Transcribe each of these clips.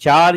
4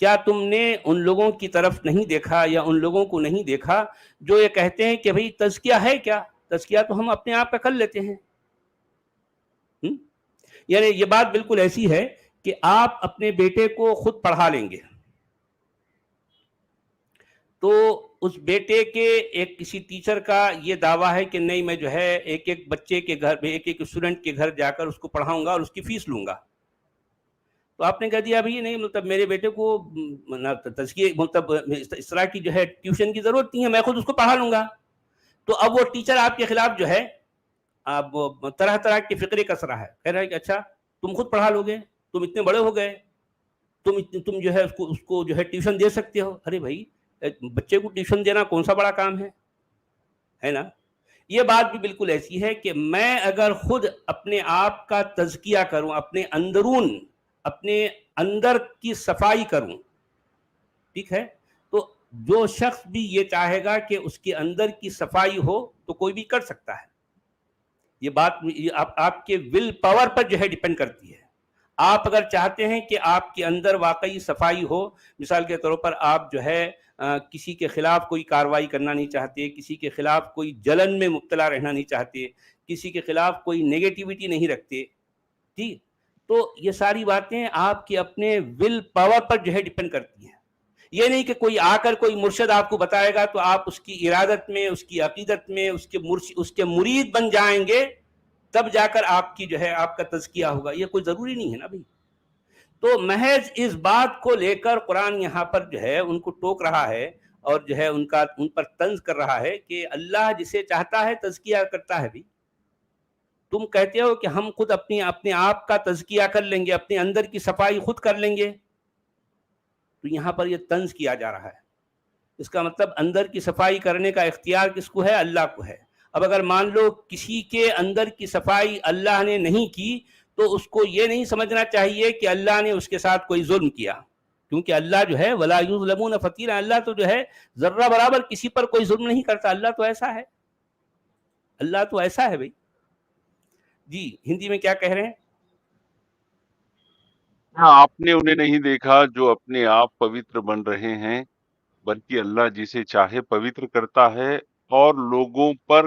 کیا تم نے ان لوگوں کی طرف نہیں دیکھا یا ان لوگوں کو نہیں دیکھا جو یہ کہتے ہیں کہ بھئی تزکیہ ہے کیا؟ تزکیہ تو ہم اپنے آپ کا کر لیتے ہیں. یعنی یہ بات بالکل ایسی ہے کہ آپ اپنے بیٹے کو خود پڑھا لیں گے تو اس بیٹے کے ایک کسی ٹیچر کا یہ دعویٰ ہے کہ نہیں میں جو ہے ایک ایک بچے کے گھر ایک ایک اسٹوڈنٹ کے گھر جا کر اس کو پڑھاؤں گا اور اس کی فیس لوں گا. تو آپ نے کہہ دیا بھائی نہیں مطلب میرے بیٹے کو تزکیے مطلب اس طرح کی جو ہے ٹیوشن کی ضرورت نہیں ہے, میں خود اس کو پڑھا لوں گا. تو اب وہ ٹیچر آپ کے خلاف جو ہے اب طرح طرح کے فقرے کس رہا ہے, کہہ رہا ہے کہ اچھا تم خود پڑھا لو گے, تم اتنے بڑے ہو گئے, تم جو ہے اس کو جو ہے ٹیوشن دے سکتے ہو. ارے بھائی بچے کو ٹیوشن دینا کون سا بڑا کام ہے نا. یہ بات بھی بالکل ایسی ہے کہ میں اگر خود اپنے آپ کا تزکیہ کروں, اپنے اندرون اپنے اندر کی صفائی کروں, ٹھیک ہے, تو جو شخص بھی یہ چاہے گا کہ اس کے اندر کی صفائی ہو تو کوئی بھی کر سکتا ہے. یہ بات آپ کے ول پاور پر جو ہے ڈیپینڈ کرتی ہے. آپ اگر چاہتے ہیں کہ آپ کے اندر واقعی صفائی ہو, مثال کے طور پر آپ جو ہے کسی کے خلاف کوئی کارروائی کرنا نہیں چاہتے, کسی کے خلاف کوئی جلن میں مبتلا رہنا نہیں چاہتے, کسی کے خلاف کوئی نیگیٹیوٹی نہیں رکھتے, ٹھیک, تو یہ ساری باتیں آپ کے اپنے ول پاور پر جو ہے ڈیپینڈ کرتی ہیں. یہ نہیں کہ کوئی آ کر کوئی مرشد آپ کو بتائے گا تو آپ اس کی ارادت میں, اس کی عقیدت میں اس کے مرید بن جائیں گے تب جا کر آپ کی جو ہے آپ کا تزکیہ ہوگا. یہ کوئی ضروری نہیں ہے نا بھائی. تو محض اس بات کو لے کر قرآن یہاں پر جو ہے ان کو ٹوک رہا ہے اور جو ہے ان پر طنز کر رہا ہے کہ اللہ جسے چاہتا ہے تزکیہ کرتا ہے. بھی تم کہتے ہو کہ ہم خود اپنے آپ کا تزکیہ کر لیں گے, اپنے اندر کی صفائی خود کر لیں گے, تو یہاں پر یہ طنز کیا جا رہا ہے. اس کا مطلب اندر کی صفائی کرنے کا اختیار کس کو ہے؟ اللہ کو ہے. اب اگر مان لو کسی کے اندر کی صفائی اللہ نے نہیں کی تو اس کو یہ نہیں سمجھنا چاہیے کہ اللہ نے اس کے ساتھ کوئی ظلم کیا, کیونکہ اللہ جو ہے ولا یظلمون فتیلا, اللہ تو جو ہے ذرہ برابر کسی پر کوئی ظلم نہیں کرتا. اللہ تو ایسا ہے, اللہ تو ایسا ہے بھائی. جی ہندی میں کیا کہہ رہے ہیں؟ ہاں, آپ نے انہیں نہیں دیکھا جو اپنے آپ پوتر بن رہے ہیں, بلکہ اللہ جسے چاہے پوتر کرتا ہے اور لوگوں پر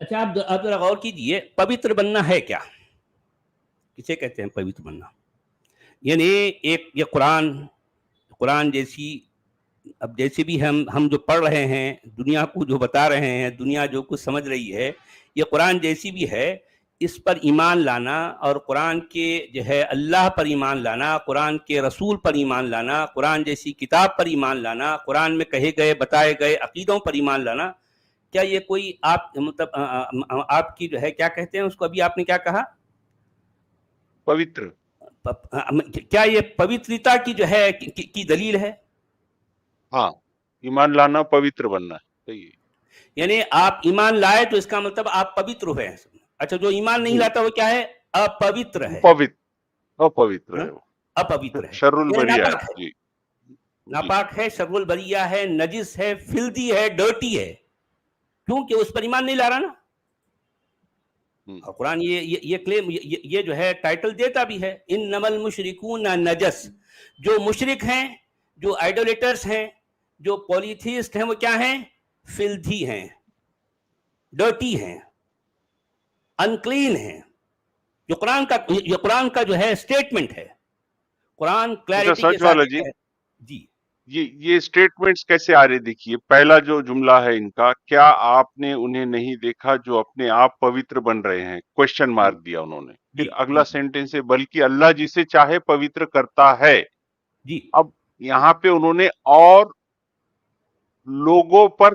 اچھا آپ ذرا غور کیجئے, پوتر بننا ہے کیا؟ کسے کہتے ہیں پوتر بننا؟ یعنی ایک یہ قرآن جیسی, اب جیسے بھی ہم جو پڑھ رہے ہیں, دنیا کو جو بتا رہے ہیں, دنیا جو کچھ سمجھ رہی ہے, یہ قرآن جیسی بھی ہے, اس پر ایمان لانا اور قرآن کے جو ہے اللہ پر ایمان لانا, قرآن کے رسول پر ایمان لانا, قرآن جیسی کتاب پر ایمان لانا, قرآن میں کہے گئے بتائے گئے عقیدوں پر ایمان لانا, کیا یہ کوئی آپ مطلب آپ کی جو ہے کیا کہتے ہیں اس کو, ابھی آپ نے کیا کہا, پوتر, کیا یہ پوترتا کی جو ہے کی دلیل ہے؟ ہاں, ایمان لانا پوتر بننا ہے, صحیح ہے. یعنی آپ ایمان لائے تو اس کا مطلب آپ پوتر ہوئے ہیں. اچھا جو ایمان نہیں جی, لاتا وہ کیا ہے؟ اپوتر ہے, اپوتر ہے, وہ اپوتر ہے, شر یعنی البریہ ہے. ناپاک ہے, جی جی, ناپاک ہے, شر البریہ ہے, نجس ہے, فلدی ہے, ڈرٹی ہے, کیونکہ اس پر ایمان نہیں لا رہا نا. اور قرآن یہ کلیم یہ جو ہے ٹائٹل دیتا بھی ہے, انما المشرکون نجس. جو مشرک ہیں, جو آئیڈولیٹرز ہیں, جو پولیتھیسٹ ہیں, وہ کیا ہیں؟ فلدی ہیں, ڈرٹی ہیں, انکلین ہیں. یہ قرآن کا جو ہے سٹیٹمنٹ ہے. قرآن کلیئرٹی کے سچ ساتھ والا جی, ہے. جی یہ سٹیٹمنٹس کیسے آ رہے دیکھیے. پہلا جو جملہ ہے ان کا, کیا آپ نے انہیں نہیں دیکھا جو اپنے آپ پوتر بن رہے ہیں, کوشچن جی مارک دیا انہوں نے. پھر جی اگلا جی سینٹینس ہے بلکہ اللہ جسے چاہے پوتر کرتا ہے. جی اب یہاں پہ انہوں نے اور لوگوں پر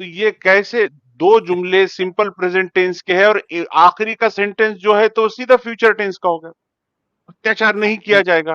تو یہ کیسے دو جملے سمپل پریزنٹ ٹینس کے ہیں اور آخری کا سینٹینس جو ہے تو سیدھا فیوچر ٹینس کا ہوگا. اتیاچار نہیں کیا جائے گا,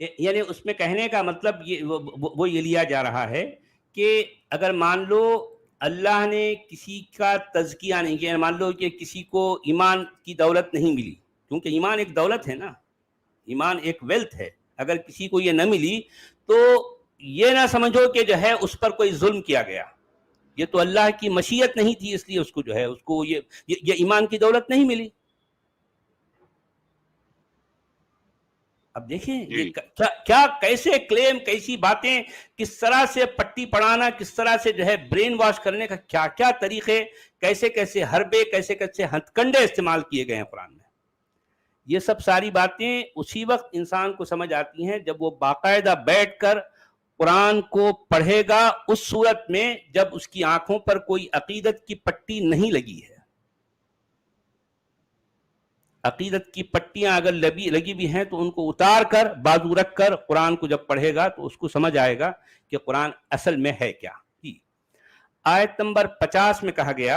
یعنی اس میں کہنے کا مطلب وہ یہ لیا جا رہا ہے کہ اگر مان لو اللہ نے کسی کا تزکیہ نہیں کیا, مان لو کہ کسی کو ایمان کی دولت نہیں ملی, کیونکہ ایمان ایک دولت ہے نا, ایمان ایک ویلتھ ہے, اگر کسی کو یہ نہ ملی تو یہ نہ سمجھو کہ جو ہے اس پر کوئی ظلم کیا گیا. یہ تو اللہ کی مشیت نہیں تھی، اس لیے اس کو جو ہے اس کو یہ ایمان کی دولت نہیں ملی. اب دیکھیں یہ کیا کیسے کلیم، کیسی باتیں، کس طرح سے پٹی پڑھانا، کس طرح سے جو ہے برین واش کرنے کا کیا کیا طریقے، کیسے کیسے حربے، کیسے کیسے ہتھ کنڈے استعمال کیے گئے ہیں قرآن میں. یہ سب ساری باتیں اسی وقت انسان کو سمجھ آتی ہیں جب وہ باقاعدہ بیٹھ کر قرآن کو پڑھے گا، اس صورت میں جب اس کی آنکھوں پر کوئی عقیدت کی پٹی نہیں لگی ہے. عقیدت کی پٹیاں اگر لگی بھی ہیں تو ان کو اتار کر بازو رکھ کر قرآن کو جب پڑھے گا تو اس کو سمجھ آئے گا کہ قرآن اصل میں ہے کیا. آیت نمبر 50 میں کہا گیا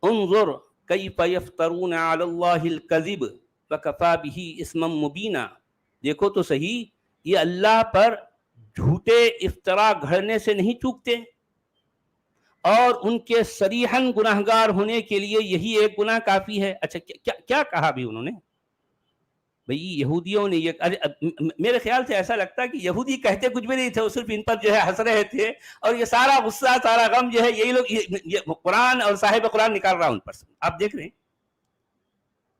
انظر کیف یفترون علی اللہ الکذب وکفی بہ اثما مبینا. دیکھو تو صحیح، یہ اللہ پر جھوٹے افطرا گھڑنے سے نہیں چوکتے، اور ان کے صریحاً گناہگار ہونے کے لیے یہی ایک گناہ کافی ہے. اچھا کیا کہا بھی انہوں نے؟ بھئی یہودیوں نے یہ، میرے خیال سے ایسا لگتا ہے کہ یہودی کہتے کچھ بھی نہیں تھے، وہ صرف ان پر جو ہے ہنس رہے تھے، اور یہ سارا غصہ، سارا غم جو ہے یہی لوگ یہ قرآن اور صاحب قرآن نکال رہا ان پر. آپ دیکھ رہے ہیں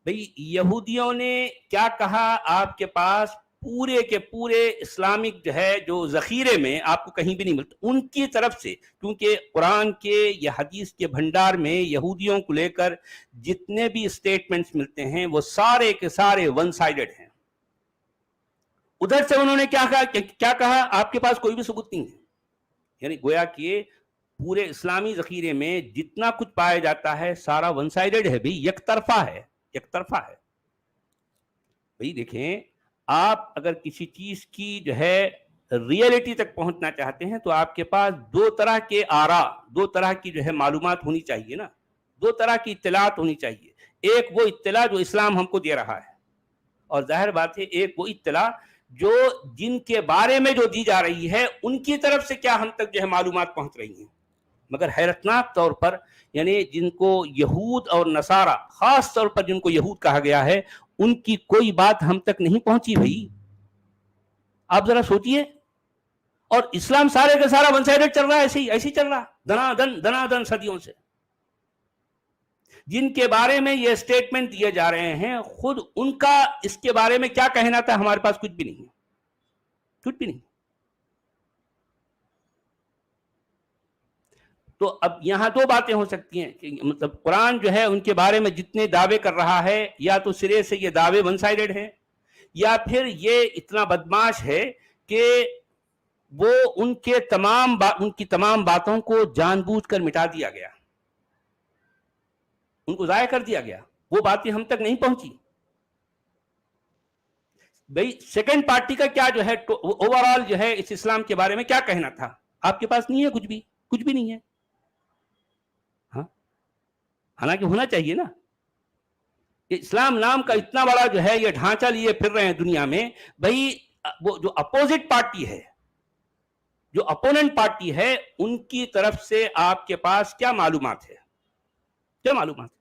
بھئی یہودیوں نے کیا کہا آپ کے پاس پورے کے پورے اسلامک جو ہے جو ذخیرے میں آپ کو کہیں بھی نہیں ملتا ان کی طرف سے، کیونکہ قرآن کے یا حدیث کے بھنڈار میں یہودیوں کو لے کر جتنے بھی اسٹیٹمنٹس ملتے ہیں وہ سارے کے سارے ون سائیڈڈ ہیں. ادھر سے انہوں نے کیا کہا آپ کے پاس کوئی بھی ثبوت نہیں ہے. یعنی گویا کہ پورے اسلامی ذخیرے میں جتنا کچھ پایا جاتا ہے سارا ون سائیڈڈ ہے بھئی، یک طرفہ ہے، یک طرفہ ہے. بھئی دیکھیں، آپ اگر کسی چیز کی جو ہے ریئلٹی تک پہنچنا چاہتے ہیں تو آپ کے پاس دو طرح کے آراء، دو طرح کی جو ہے معلومات ہونی چاہیے نا، دو طرح کی اطلاعات ہونی چاہیے. ایک وہ اطلاع جو اسلام ہم کو دے رہا ہے، اور ظاہر بات ہے ایک وہ اطلاع جو جن کے بارے میں جو دی جا رہی ہے ان کی طرف سے کیا ہم تک جو ہے معلومات پہنچ رہی ہیں. مگر حیرتناک طور پر یعنی جن کو یہود اور نصارہ، خاص طور پر جن کو یہود کہا گیا ہے، ان کی کوئی بات ہم تک نہیں پہنچی. بھئی آپ ذرا سوچئے، اور اسلام سارے کا سارا ون سائیڈڈ چل رہا ہے، ایسے ہی چل رہا دنا دن صدیوں سے. جن کے بارے میں یہ اسٹیٹمنٹ دیے جا رہے ہیں خود ان کا اس کے بارے میں کیا کہنا تھا ہمارے پاس کچھ بھی نہیں ہے، کچھ بھی نہیں. تو اب یہاں دو باتیں ہو سکتی ہیں کہ مطلب قرآن جو ہے ان کے بارے میں جتنے دعوے کر رہا ہے، یا تو سرے سے یہ دعوے ون سائیڈڈ ہیں، یا پھر یہ اتنا بدماش ہے کہ وہ ان کی تمام باتوں کو جان بوجھ کر مٹا دیا گیا، ان کو ضائع کر دیا گیا، وہ باتیں ہم تک نہیں پہنچی. بھئی سیکنڈ پارٹی کا کیا جو ہے اوور آل جو ہے اس اسلام کے بارے میں کیا کہنا تھا، آپ کے پاس نہیں ہے، کچھ بھی نہیں ہے. ہاں، حالانکہ ہونا چاہیے نا. اسلام نام کا اتنا بڑا جو ہے یہ ڈھانچہ لیے پھر رہے ہیں دنیا میں. بھئی وہ جو اپوزٹ پارٹی ہے، جو اپوننٹ پارٹی ہے، ان کی طرف سے آپ کے پاس کیا معلومات ہے، کیا معلومات ہے؟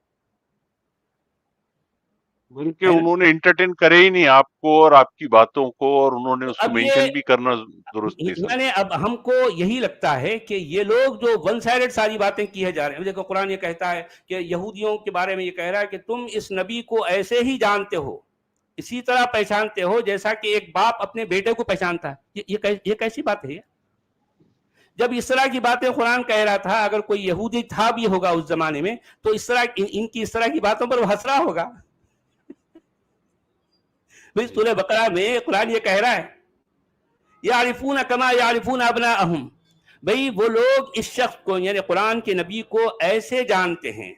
بلکہ انہوں نے انٹرٹین کرے ہی نہیں آپ کو اور آپ کی باتوں کو، اور انہوں نے اس کو مینشن بھی کرنا درست نہیں سمجھا. یعنی اب ہم کو یہی لگتا ہے کہ یہ لوگ جو ون سائیڈڈ ساری باتیں کیے جا رہے ہیں، دیکھو قرآن یہ کہتا ہے کہ یہودیوں کے بارے میں یہ کہہ رہا ہے کہ تم اس نبی کو ایسے ہی جانتے ہو، اسی طرح پہچانتے ہو جیسا کہ ایک باپ اپنے بیٹے کو پہچانتا ہے. یہ کیسی بات ہے؟ جب اس طرح کی باتیں قرآن کہہ رہا تھا، اگر کوئی یہودی تھا بھی ہوگا اس زمانے میں تو اس طرح ان کی اس طرح کی باتوں پر وہ ہنس رہا ہوگا. سورہ بقرہ میں قرآن یہ کہہ رہا ہے یعرفون کما یعرفون ابناءہم، بھئی وہ لوگ اس شخص کو یعنی قرآن کے نبی کو ایسے جانتے ہیں،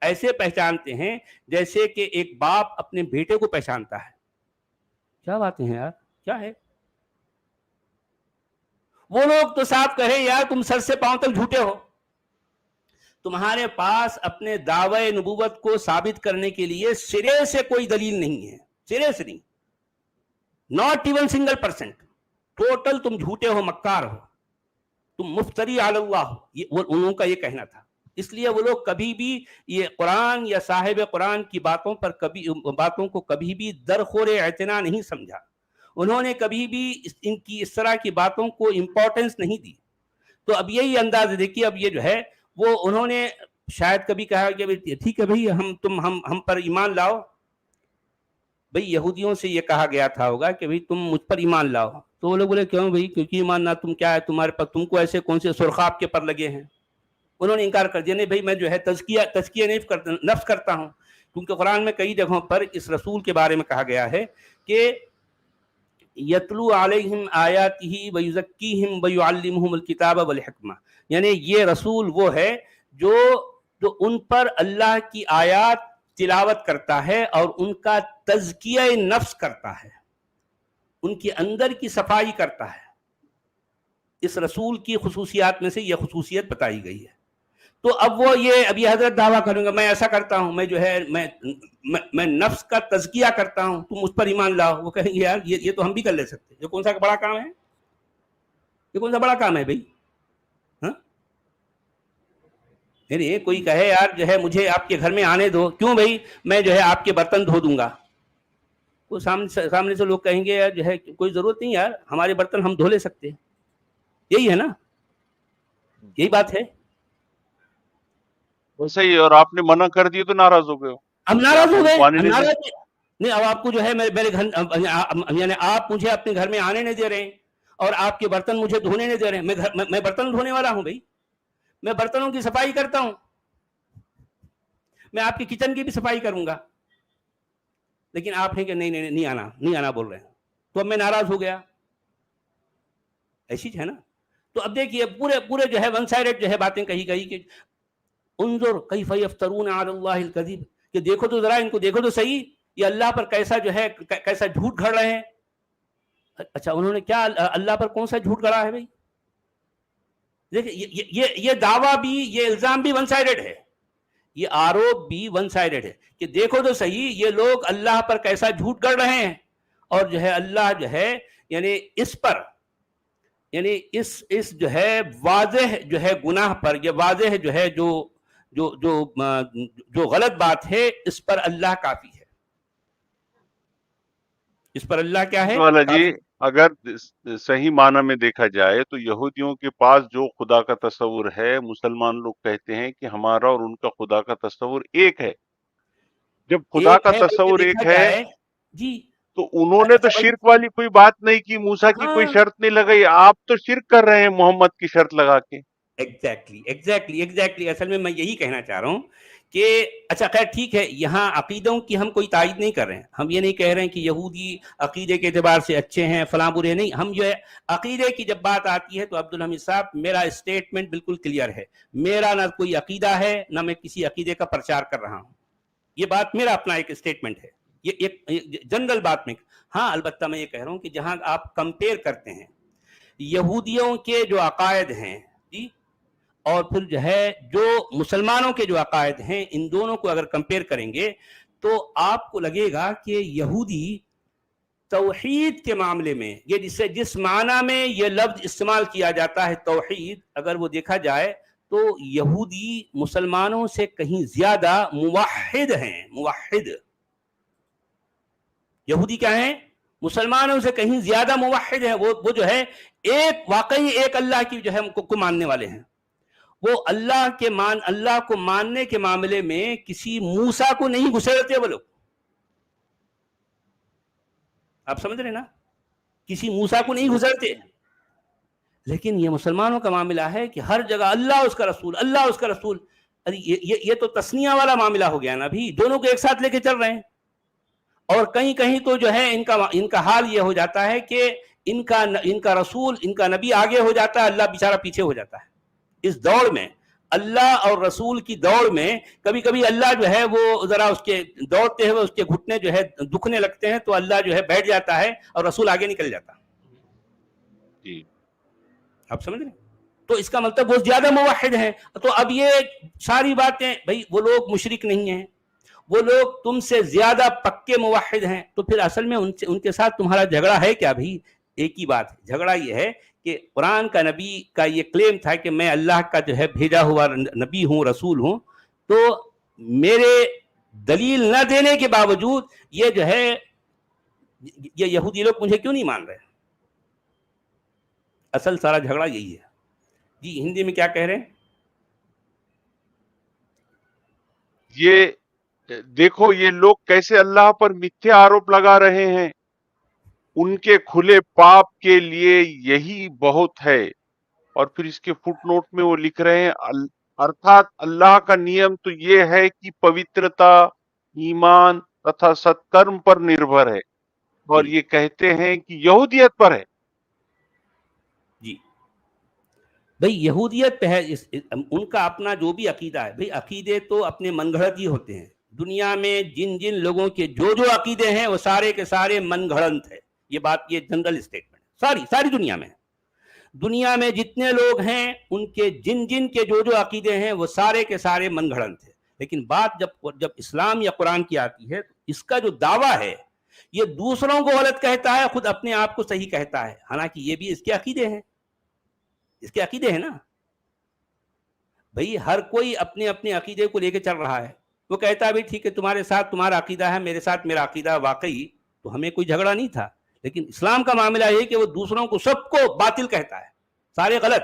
ایسے پہچانتے ہیں جیسے کہ ایک باپ اپنے بیٹے کو پہچانتا ہے. کیا باتیں ہیں یار، کیا ہے؟ وہ لوگ تو صاف کہے یار تم سر سے پاؤں تک جھوٹے ہو، تمہارے پاس اپنے دعوی نبوت کو ثابت کرنے کے لیے سرے سے کوئی دلیل نہیں ہے، سرے سے نہیں، ناٹ ایون سنگل%. ٹوٹل تم جھوٹے ہو، مکار ہو، تم مفتری علی اللہ ہو. یہ انہوں کا یہ کہنا تھا. اس لیے وہ لوگ کبھی بھی یہ قرآن یا صاحب قرآن کی باتوں کو کبھی بھی درخور اعتنا نہیں سمجھا. انہوں نے کبھی بھی ان کی اس طرح کی باتوں کو امپورٹنس نہیں دی. تو اب یہی انداز دیکھیے، اب یہ جو ہے وہ انہوں نے شاید کبھی کہا کہ ٹھیک ہے بھائی ہم پر ایمان لاؤ. بھائی یہودیوں سے یہ کہا گیا تھا ہوگا کہ بھائی تم مجھ پر ایمان لاؤ، تو وہ لوگ بولے کیوں بھائی، کیونکہ ایمان نہ تم کیا ہے تمہارے پاس، تم کو ایسے کون سے سرخاب کے پر لگے ہیں. انہوں نے انکار کر دیا، نہیں بھائی میں جو ہے تزکیہ نفس کرتا ہوں، کیونکہ قرآن میں کئی جگہوں پر اس رسول کے بارے میں کہا گیا ہے کہ یتلو علیہم آیاتہ ویزکیہم ویعلمہم الکتاب والحکمہ، یعنی یہ رسول وہ ہے جو ان پر اللہ کی آیات تلاوت کرتا ہے اور ان کا تزکیہ نفس کرتا ہے، ان کے اندر کی صفائی کرتا ہے. اس رسول کی خصوصیات میں سے یہ خصوصیت بتائی گئی ہے. تو اب وہ یہ ابھی حضرت دعویٰ کروں گا میں ایسا کرتا ہوں، میں جو ہے میں نفس کا تزکیہ کرتا ہوں، تم اس پر ایمان لاؤ. وہ کہیں گے یار یہ تو ہم بھی کر لے سکتے، یہ کون سا بڑا کام ہے، یہ کون سا بڑا کام ہے بھائی. ہاں یعنی کوئی کہے یار جو ہے مجھے آپ کے گھر میں آنے دو، کیوں بھائی، میں جو ہے آپ کے برتن دھو دوں گا. وہ سامنے سے لوگ کہیں گے یار جو ہے کوئی ضرورت نہیں یار، ہمارے برتن ہم دھو لے سکتے ہیں. یہی ہے نا، یہی بات ہے. ویسے ہی، اور آپ نے منع کر دیے تو ناراض ہو گئے ہو ہم کہ ناراض آپ ہو ہم گئے، کو آنے ہم نہیں دیں. ناراض نہیں. اب آپ کو جو ہے میرے گھر، یعنی آپ مجھے اپنے گھر میں آنے نہیں دے رہے ہیں اور آپ کے برتن مجھے دھونے نہیں دے رہے ہیں. میں برتن دھونے والا ہوں بھائی، میں برتنوں کی صفائی کرتا ہوں، میں آپ کی کچن کی بھی صفائی کروں گا، لیکن آپ ہیں کہ نہیں آنا بول رہے ہیں. تو اب میں ناراض ہو گیا. ایسی ہے نا. تو اب دیکھیے پورے جو ہے ون سائڈڈ جو ہے باتیں کہی گئی کہ انظر کیف یفترون علی اللہ الکذب، کہ دیکھو تو ذرا ان کو دیکھو تو صحیح، یہ اللہ پر کیسا جو ہے کیسا جھوٹ گھڑ رہے ہیں. اچھا انہوں نے کیا اللہ پر کون سا جھوٹ گھڑا ہے بھائی؟ دیکھیں یہ دعویٰ بھی، یہ الزام بھی ون سائڈڈ ہے، یہ آروپ بھی ون سائڈڈ ہے کہ دیکھو تو صحیح یہ لوگ اللہ پر کیسا جھوٹ گھڑ رہے ہیں، اور جو ہے اللہ جو ہے یعنی اس پر، یعنی اس جو ہے واضح جو ہے گناہ پر، یہ واضح جو ہے جو غلط بات ہے، اس پر اللہ کافی ہے. اس پر اللہ کیا ہے، والا جی، کافی. اگر صحیح معنی میں دیکھا جائے تو یہودیوں کے پاس جو خدا کا تصور ہے، مسلمان لوگ کہتے ہیں کہ ہمارا اور ان کا خدا کا تصور ایک ہے. جب خدا ایک کا ہے بلکہ تصور دیکھا ایک ہے جائے جی. تو انہوں نے تو اچھا بھائی، شرک والی کوئی بات نہیں کی، موسیٰ کی کوئی ہاں شرط نہیں لگائی. آپ تو شرک کر رہے ہیں محمد کی شرط لگا کے. ایگزیکٹلی اصل میں یہی کہنا چاہ رہا ہوں کہ اچھا خیر ٹھیک ہے، یہاں عقیدوں کی ہم کوئی تائید نہیں کر رہے ہیں، ہم یہ نہیں کہہ رہے ہیں کہ یہودی عقیدے کے اعتبار سے اچھے ہیں فلاں برے نہیں. ہم جو ہے عقیدے کی جب بات آتی ہے تو عبدالحمید صاحب میرا اسٹیٹمنٹ بالکل کلیئر ہے، میرا نہ کوئی عقیدہ ہے نہ میں کسی عقیدے کا پرچار کر رہا ہوں. یہ بات میرا اپنا ایک اسٹیٹمنٹ ہے، یہ ایک جنرل بات میں. ہاں البتہ میں یہ کہہ رہا ہوں کہ جہاں آپ کمپیئر کرتے ہیں یہودیوں کے جو عقائد ہیں جی اور پھر جو ہے جو مسلمانوں کے جو عقائد ہیں، ان دونوں کو اگر کمپیئر کریں گے تو آپ کو لگے گا کہ یہودی توحید کے معاملے میں، یہ جس معنی میں یہ لفظ استعمال کیا جاتا ہے توحید، اگر وہ دیکھا جائے تو یہودی مسلمانوں سے کہیں زیادہ موحد ہیں. موحد یہودی کیا ہیں؟ مسلمانوں سے کہیں زیادہ موحد ہیں. وہ جو ہے واقعی ایک اللہ کی جو ہے کو ماننے والے ہیں. وہ اللہ کو ماننے کے معاملے میں کسی موسیٰ کو نہیں گھسیڑتے وہ لوگ. آپ سمجھ رہے نا، کسی موسیٰ کو نہیں گھسیڑتے. لیکن یہ مسلمانوں کا معاملہ ہے کہ ہر جگہ اللہ اس کا رسول، اللہ اس کا رسول. ارے یہ تو تسنیہ والا معاملہ ہو گیا نا بھی، دونوں کو ایک ساتھ لے کے چل رہے ہیں. اور کہیں تو جو ہے ان کا حال یہ ہو جاتا ہے کہ ان کا رسول، ان کا نبی آگے ہو جاتا ہے، اللہ بیچارہ پیچھے ہو جاتا ہے. اس دوڑ میں، اللہ اور رسول کی دوڑ میں، کبھی کبھی اللہ جو ہے وہ ذرا اس کے دوڑتے ہوئے اس کے گھٹنے جو ہے دکھنے لگتے ہیں تو اللہ جو ہے بیٹھ جاتا ہے اور رسول آگے نکل جاتا ہے. جی آپ سمجھ رہے ہیں؟ تو اس کا مطلب وہ زیادہ موحد ہیں. تو اب یہ ساری باتیں بھائی، وہ لوگ مشرک نہیں ہیں، وہ لوگ تم سے زیادہ پکے موحد ہیں. تو پھر اصل میں ان کے ساتھ تمہارا جھگڑا ہے کیا بھائی؟ ایک ہی بات ہے، جھگڑا یہ ہے کہ قرآن کا نبی کا یہ کلیم تھا کہ میں اللہ کا جو ہے بھیجا ہوا نبی ہوں، رسول ہوں، تو میرے دلیل نہ دینے کے باوجود یہ جو ہے یہ یہودی لوگ مجھے کیوں نہیں مان رہے؟ اصل سارا جھگڑا یہی ہے جی ہندی میں کیا کہہ رہے ہیں؟ یہ دیکھو یہ لوگ کیسے اللہ پر متھیا آروپ لگا رہے ہیں. ان کے کھلے پاپ کے لیے یہی بہت ہے. اور پھر اس کے فٹ نوٹ میں وہ لکھ رہے ہیں ارتھات اللہ کا نیم تو یہ ہے کہ پوترتا ایمان تتھا ستکرم پر نربھر ہے. اور جی یہ کہتے ہیں کہ یہودیت پر ہے. جی بھئی یہودیت پہ ہے، ان کا اپنا جو بھی عقیدہ ہے. بھئی عقیدے تو اپنے من گھڑت ہی ہوتے ہیں. دنیا میں جن جن لوگوں کے جو عقیدے ہیں وہ سارے کے سارے من گھڑنت ہے. یہ بات، یہ جنرل اسٹیٹمنٹ ساری دنیا میں ہے. دنیا میں جتنے لوگ ہیں ان کے جن کے جو عقیدے ہیں وہ سارے کے سارے من گھڑنت ہے. لیکن بات جب اسلام یا قرآن کی آتی ہے، اس کا جو دعویٰ ہے یہ دوسروں کو غلط کہتا ہے، خود اپنے آپ کو صحیح کہتا ہے. حالانکہ یہ بھی اس کے عقیدے ہیں، اس کے عقیدے ہیں نا. بھئی ہر کوئی اپنے اپنے عقیدے کو لے کے چل رہا ہے. وہ کہتا ہے بھئی ٹھیک ہے، تمہارے ساتھ تمہارا عقیدہ ہے، میرے ساتھ میرا عقیدہ. واقعی تو ہمیں کوئی جھگڑا نہیں تھا. لیکن اسلام کا معاملہ یہ کہ وہ دوسروں کو سب کو باطل کہتا ہے، سارے غلط.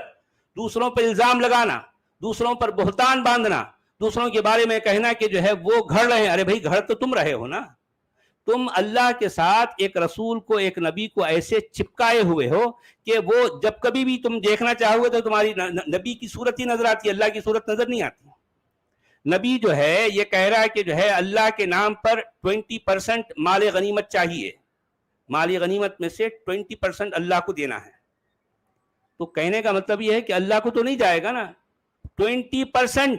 دوسروں پر الزام لگانا، دوسروں پر بہتان باندھنا، دوسروں کے بارے میں کہنا کہ جو ہے وہ گھڑ رہے ہیں. ارے بھئی گھڑ تو تم رہے ہو نا. تم اللہ کے ساتھ ایک رسول کو، ایک نبی کو ایسے چپکائے ہوئے ہو کہ وہ جب کبھی بھی تم دیکھنا چاہو گے تو تمہاری نبی کی صورت ہی نظر آتی ہے، اللہ کی صورت نظر نہیں آتی. نبی جو ہے یہ کہہ رہا ہے کہ جو ہے اللہ کے نام پر 20% مال غنیمت چاہیے، مال غنیمت میں سے 20% اللہ کو دینا ہے. تو کہنے کا مطلب یہ ہے کہ اللہ کو تو نہیں جائے گا نا. 20%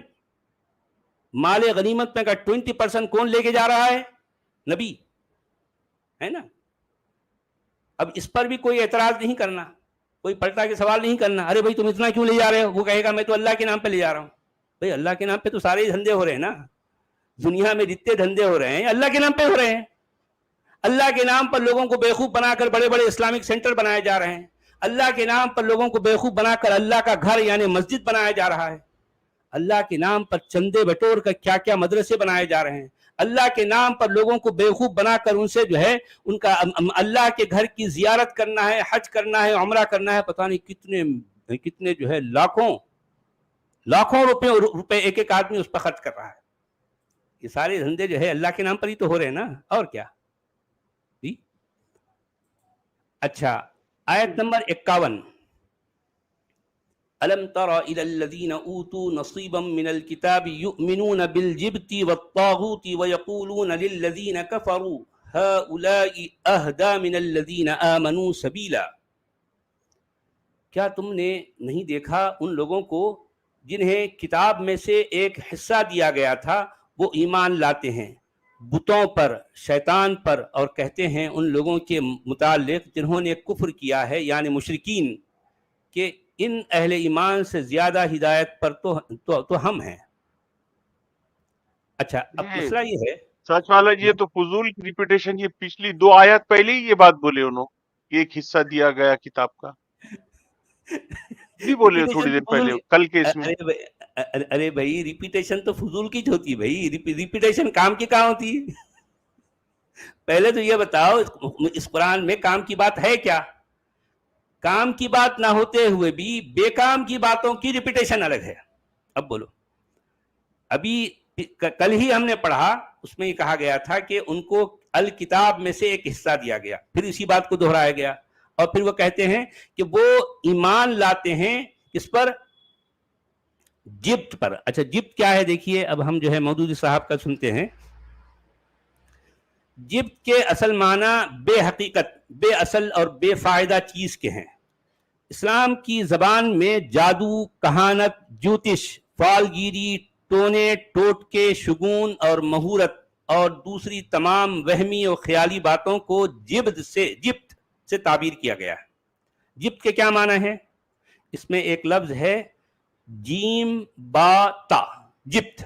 مال غنیمت میں کا 20% کون لے کے جا رہا ہے؟ نبی ہے نا. اب اس پر بھی کوئی اعتراض نہیں کرنا، کوئی پلٹا کے سوال نہیں کرنا. ارے بھائی تم اتنا کیوں لے جا رہے ہو؟ وہ کہے گا میں تو اللہ کے نام پہ لے جا رہا ہوں. بھائی اللہ کے نام پہ تو سارے ہی دھندے ہو رہے ہیں نا. دنیا میں جتنے دھندے ہو رہے ہیں اللہ کے نام پہ ہو رہے ہیں. اللہ کے نام پر لوگوں کو بیوقوف بنا کر بڑے بڑے اسلامک سینٹر بنائے جا رہے ہیں. اللہ کے نام پر لوگوں کو بیوقوف بنا کر اللہ کا گھر یعنی مسجد بنایا جا رہا ہے. اللہ کے نام پر چندے بٹور کر کیا کیا مدرسے بنائے جا رہے ہیں. اللہ کے نام پر لوگوں کو بیوقوف بنا کر ان سے جو ہے ان کا اللہ کے گھر کی زیارت کرنا ہے، حج کرنا ہے، عمرہ کرنا ہے. پتہ نہیں کتنے جو ہے لاکھوں روپے ایک ایک آدمی اس پر خرچ کر رہا ہے. یہ سارے دھندے جو ہے اللہ کے نام پر ہی تو ہو رہے ہیں نا، اور کیا. اچھا آیت نمبر 51. أَلَمْ تَرَ إِلَى الَّذِينَ أُوتُوا نَصِيبًا مِنَ الْكِتَابِ يُؤْمِنُونَ بِالْجِبْتِ وَالطَّاغُوتِ وَيَقُولُونَ لِلَّذِينَ كَفَرُوا هَؤُلَاءِ أَهْدَىٰ مِنَ الَّذِينَ آمَنُوا سَبِيلًا. کیا تم نے نہیں دیکھا ان لوگوں کو جنہیں کتاب میں سے ایک حصہ دیا گیا تھا، وہ ایمان لاتے ہیں بتوں پر، شیطان پر، اور کہتے ہیں ان لوگوں کے متعلق جنہوں نے کفر کیا ہے یعنی مشرکین کہ ان اہل ایمان سے زیادہ ہدایت پر تو ہم ہیں. اچھا اب یہ مسئلہ یہ ہے. سچ والا یہ تو فضول کی ریپیٹیشن. یہ پچھلی 2 آیات پہلے ہی یہ بات بولے انہوں کہ ایک حصہ دیا گیا کتاب کا. بھی بولے تھوڑی دیر پہلے کل کے اس میں. ارے بھائی ریپیٹیشن تو فضول کی ہوتی ہے بھائی. ریپیٹیشن کام کی کہاں ہوتی ہے؟ پہلے تو یہ بتاؤ اس قرآن میں کام کی بات ہے کیا؟ کام کی بات نہ ہوتے ہوئے بھی بے کام کی باتوں کی ریپیٹیشن الگ ہے. اب بولو. ابھی کل ہی ہم نے پڑھا، اس میں یہ کہا گیا تھا کہ ان کو الکتاب میں سے ایک حصہ دیا گیا، پھر اسی بات کو دہرایا گیا. اور پھر وہ کہتے ہیں کہ وہ ایمان لاتے ہیں کس پر؟ جبت پر. اچھا جبت کیا ہے دیکھیے، اب ہم جو ہے مودودی صاحب کا سنتے ہیں. جبت کے اصل معنی بے حقیقت، بے اصل اور بے فائدہ چیز کے ہیں. اسلام کی زبان میں جادو، کہانت، جوتش، فالگیری، ٹونے ٹوٹکے، شگون اور مہورت اور دوسری تمام وہمی اور خیالی باتوں کو جبت سے تعبیر کیا گیا ہے. جبت کے کیا معنی ہے؟ اس میں ایک لفظ ہے جیم با تا، جبت.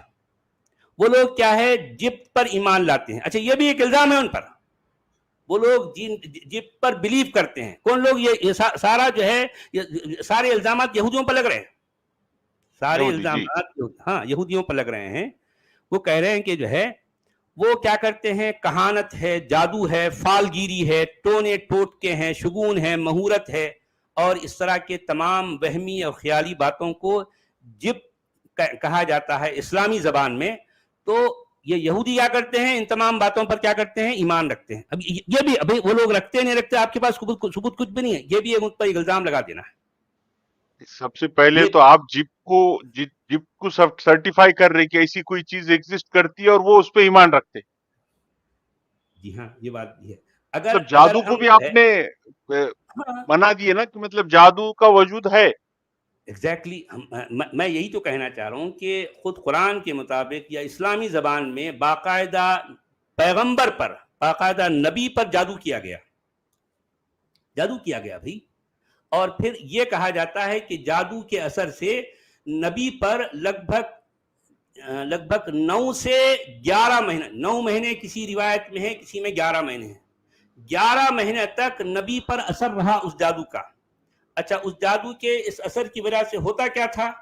وہ لوگ کیا ہے جبت پر ایمان لاتے ہیں. اچھا یہ بھی ایک الزام ہے ان پر. وہ لوگ جبت پر بلیو کرتے ہیں. کون لوگ؟ یہ سارا جو ہے سارے الزامات یہودیوں پر لگ رہے ہیں. سارے الزامات ہاں یہودیوں پر لگ رہے ہیں. وہ کہہ رہے ہیں کہ جو ہے وہ کیا کرتے ہیں، کہانت ہے، جادو ہے، فالگیری ہے، ٹونے ٹوٹکے ہیں، شگون ہے، مہورت ہے اور اس طرح کے تمام وہمی اور خیالی باتوں کو جب کہا جاتا ہے اسلامی زبان میں، تو یہ یہودی کیا کرتے ہیں؟ ان تمام باتوں پر کیا کرتے ہیں؟ ایمان رکھتے ہیں. اب یہ بھی ابھی وہ لوگ رکھتے نہیں رکھتے، آپ کے پاس ثبوت کچھ بھی نہیں ہے، یہ بھی ان پر الزام لگا دینا ہے. سب سے پہلے یہ تو آپ جپ کو سرٹیفائی کر رہے کہ ایسی کوئی چیز ایگزسٹ کرتی ہے اور وہ اس پہ ایمان رکھتے. جی ہاں، یہ بات بھی ہے. مطلب اگر جادو کو ہم بھی جو آپ ہے، نے ہاں بنا دیے نا کہ مطلب جادو کا وجود ہے. ایگزیکٹلی، میں یہی تو کہنا چاہ رہا ہوں کہ خود قرآن کے مطابق یا اسلامی زبان میں باقاعدہ پیغمبر پر، باقاعدہ نبی پر جادو کیا گیا بھائی. اور پھر یہ کہا جاتا ہے کہ جادو کے اثر سے نبی پر لگ بھگ 9 سے 11 مہینے، 9 مہینے کسی روایت میں ہے، کسی میں 11 مہینے ہیں، 11 مہینے تک نبی پر اثر رہا اس جادو کا. اچھا، اس جادو کے اس اثر کی وجہ سے ہوتا کیا تھا؟